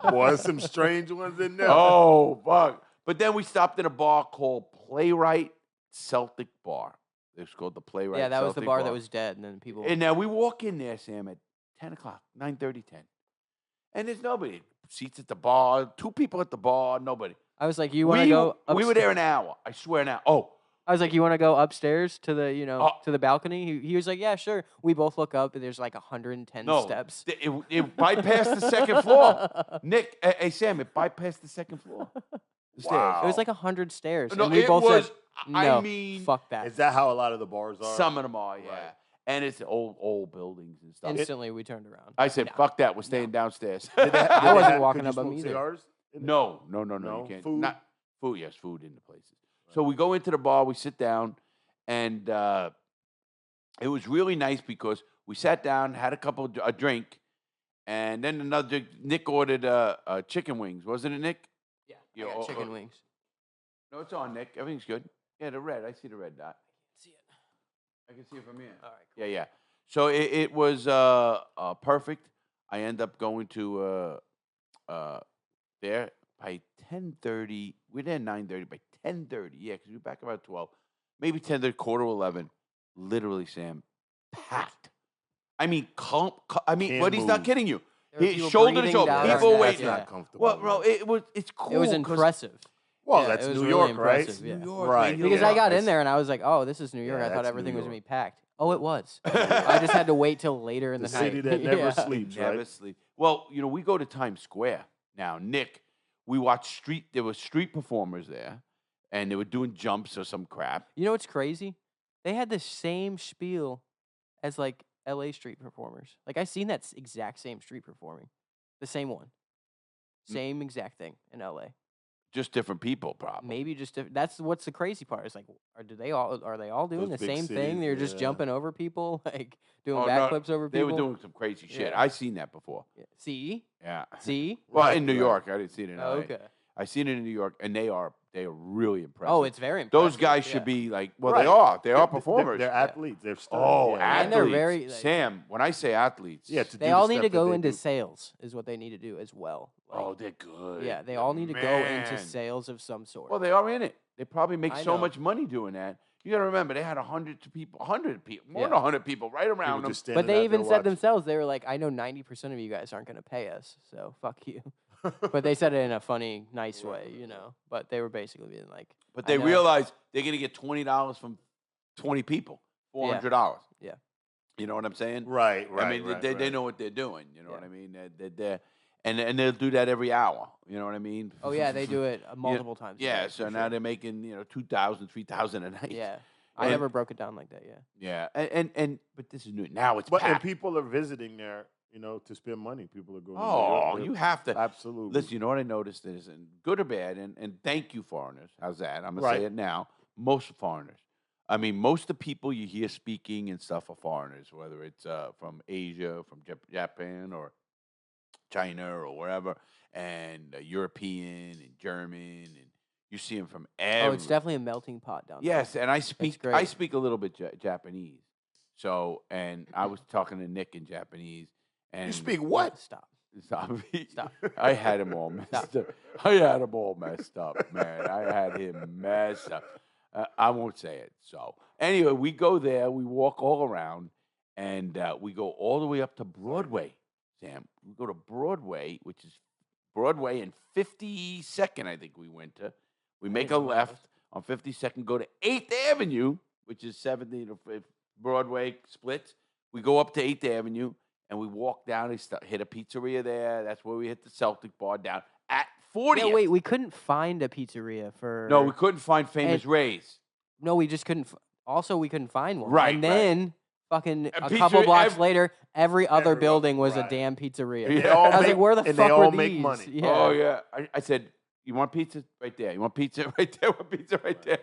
Boy, some strange ones in there. Oh, fuck. But then we stopped at a bar called Playwright Celtic Bar. It was called the Playwright Yeah, that was the Celtic bar that was dead, and then people. And now we walk in there, Sam, at 10 o'clock, 9:30, 10. And there's nobody. Seats at the bar, 2 people at the bar, nobody. I was like, "You want to go?" We were there an hour. I swear now. Oh, I was like, "You want to go upstairs to the, Oh. to the balcony?" He was like, "Yeah, sure." We both look up, and there's like 110 no. steps. It bypassed the second floor. Nick, hey, Sam, it bypassed the second floor. The stairs. Wow. It was like 100 stairs, No, and we it both was, said, I "No, mean, fuck that." Is that how a lot of the bars are? Some of them are, yeah. Right. And it's old buildings and stuff. Instantly, we turned around. I said, fuck that. We're staying downstairs. Did they- I did they wasn't have- walking could you up them smoke either. cigars? No. No? You can't. Food? Not food. Yes, food in the places. So we go into the bar. We sit down, and it was really nice because we sat down, had a drink, and then another drink. Nick ordered chicken wings, wasn't it, Nick? Yeah, Yeah, I got chicken wings. No, it's on, Nick. Everything's good. Yeah, the red. I see the red dot. See it. I can see it from here. All right. Cool. Yeah. So it was perfect. I end up going to there by 10:30. We're there 9:30. By 10:30, yeah, because we're back about 12, maybe 10:30, quarter to 11. Literally, Sam, packed. I mean, Can't but he's not move. kidding you. There were He people shoulder to breathing shoulder, down our people necks, waiting. yeah. Not comfortable. Well, bro, it's cool. It was 'cause impressive. Well, Yeah, that's it was New really York, right? impressive, yeah. New York, Right. man, Because yeah. I got in That's- there and I was like, oh, this is New York. Yeah, I thought that's New everything was going to York. be packed. Oh, it was. I just had to wait till later in The the, city night. that never Yeah. sleeps, Never right? sleep. Well, we go to Times Square now. Nick, we watched there were street performers there, and they were doing jumps or some crap. You know what's crazy? They had the same spiel as like LA street performers. Like I seen that exact same street performing. The same one. Same exact thing in LA. Just different people, probably. Maybe just that's what's the crazy part. It's like are they all doing Those the big same thing? cities, They're just yeah. jumping over people, like doing Oh, no, backflips over They people. were doing some crazy shit. Yeah. I seen that before. Yeah. See? Yeah. See? Well, Right, in New right. York, I didn't see it in Oh, LA. okay. I seen it in New York, and they are really impressive. Oh, it's very impressive. those guys yeah. should be like, well, Right. they are. They are They're- performers. They're athletes. They're studs. Oh, yeah. athletes. And they're very, like- Sam, when I say athletes, Yeah, to They do all the need stuff to that go they into do. sales, is what they need to do as well. Like, oh, they're good. yeah, they all need to go into Man. sales of some sort. Well, they are in it. They probably make I so know. much money doing that. You got to remember, they had 100 people, more Yeah. than 100 people right around People them. just standing But they out even there said watching. themselves, they were like, I know 90% of you guys aren't going to pay us, so fuck you. But they said it in a funny, nice way, But they were basically being like, But I they know. realize they're going to get $20 from 20 people, $400. Yeah. You know what I'm saying? Right, right. I mean, right, they right. know what they're doing. You know what Yeah. I mean? And they'll do that every hour. You know what I mean? Oh, yeah, they do it multiple times. a Yeah, day, so for now sure. they're making, $2,000, $3,000 a night. Yeah. I And- never broke it down like that, yeah. Yeah. But this is new. Now it's But and packed. people are visiting there, to spend money. People are going. Oh, to New you York. have to. Absolutely. Listen, you know what I noticed is, and good or bad, and thank you, foreigners. How's that? I'm going to Right. say it now. Most foreigners. I mean, most of the people you hear speaking and stuff are foreigners, whether it's from Asia, from Japan, or China, or wherever, and European and German, and you see them from every. Oh, it's definitely a melting pot down there. Yes, and I speak great. a little bit Japanese. So, and I was talking to Nick in Japanese, and You speak what? Stop. Stop. Stop. I had him all messed up. I had him all messed up, man. I had him messed up. I won't say it. So anyway, we go there. We walk all around, and we go all the way up to Broadway. Sam, we go to Broadway, which is Broadway and 52nd. I think we went to. We make a left on 52nd. Go to 8th Avenue, which is 70th Broadway splits. We go up to 8th Avenue. And we walk down, hit a pizzeria there. That's where we hit the Celtic bar down at 40th. Yeah, wait, we couldn't find a pizzeria for. No, we couldn't find Famous And- Ray's. No, we just couldn't. Also, we couldn't find one. Right, And right. then, fucking A a couple pizzeria- blocks later, every other Everyone- building was a right. damn pizzeria. Yeah. They all I was make- like, where the and fuck they were all these? make money. Yeah. Oh, yeah. I said, you want pizza? Right there. You want pizza? Right there. Want pizza? Right there.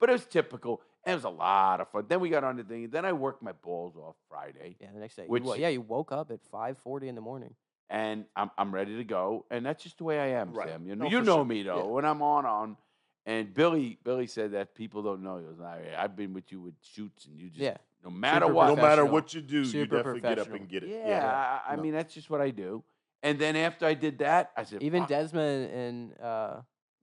But it was typical. And it was a lot of fun. Then we got on the thing. Then I worked my balls off Friday. Yeah, the next day. Which- You woke up at 5:40 in the morning. And I'm ready to go. And that's just the way I am, Right. Sam. No, You for know sure. me, though. Yeah. When I'm on. And Billy said that people don't know. He goes, I've been with you with shoots, and you just, Yeah. no matter Super what. No matter professional. what you do, you Super definitely get up professional. and get it. Yeah, I No. mean, that's just what I do. And then after I did that, I said, Even "Fuck, Desmond and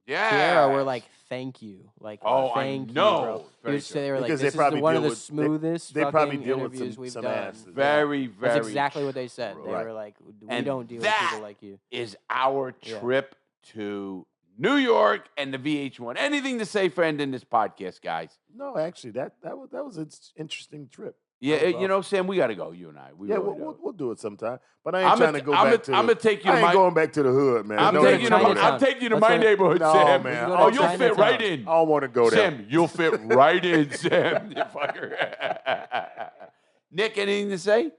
yeah. Sierra were like, "Thank you." Like, Oh, I thank know. you, bro. Very You just say they were like, Because "This they is probably one deal of the with- smoothest they probably fucking deal with interviews some- we've some done." asses. very, very. That's exactly what they said. They Right. were like, "We And don't deal with that people like you." is our Yeah. trip to New York and the VH1. Anything to say for ending this podcast, guys? No, actually, that was an interesting trip. Yeah, That was you know, Sam, we got to go. You and I. We Yeah, really we'll do. do it sometime. But I ain't trying to go back to. I'm gonna take you I to ain't my. going back to the hood, man. I'm No, taking you to no, my. no. I'm taking you to Let's my go to- neighborhood, No, Sam. man. Let's Oh, go to you'll fit Chinatown. right in. I don't want to go there. Sam, you'll fit right in, Sam. You fucker. Nick, anything to say?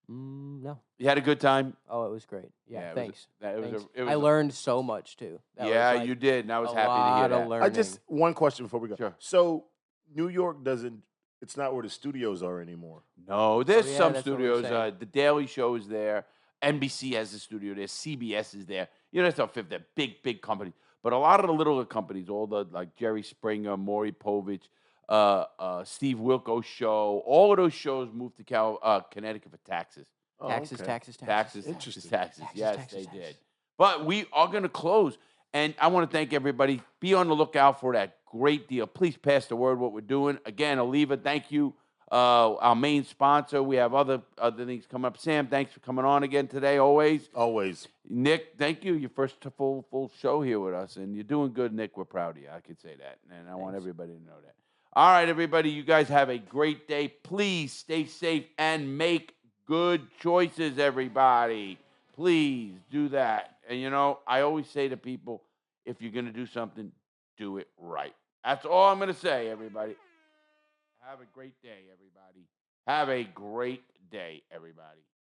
No. You had a good time. Oh, it was great. Yeah, it was a- thanks. it was a- Thanks. it was I a- learned so much too. That Yeah, was, like, you did, and I was a happy to lot hear of that. learning. I just one question before we go. Sure. So New York doesn't. It's not where the studios are anymore. No, there's yeah, some that's what we were studios. saying. The Daily Show is there. NBC has a studio there. CBS is there. You know, it's not fifth. They're big companies. But a lot of the littler companies, all the like Jerry Springer, Maury Povich, Steve Wilko's show, all of those shows moved to Connecticut for taxes. Oh, taxes, okay. taxes. Taxes, Interesting. taxes. Taxes, Yes, taxes, they taxes. did. But we are going to close. And I want to thank everybody. Be on the lookout for that great deal. Please pass the word what we're doing. Again, Oliva, thank you. Our main sponsor. We have other things coming up. Sam, thanks for coming on again today, always. Always. Nick, thank you. Your first full show here with us. And you're doing good, Nick. We're proud of you. I could say that. And I want everybody to know that. All right, everybody. You guys have a great day. Please stay safe and make good choices, everybody. Please do that. And, you know, I always say to people, if you're going to do something, do it right. That's all I'm going to say, everybody. Have a great day, everybody. Have a great day, everybody.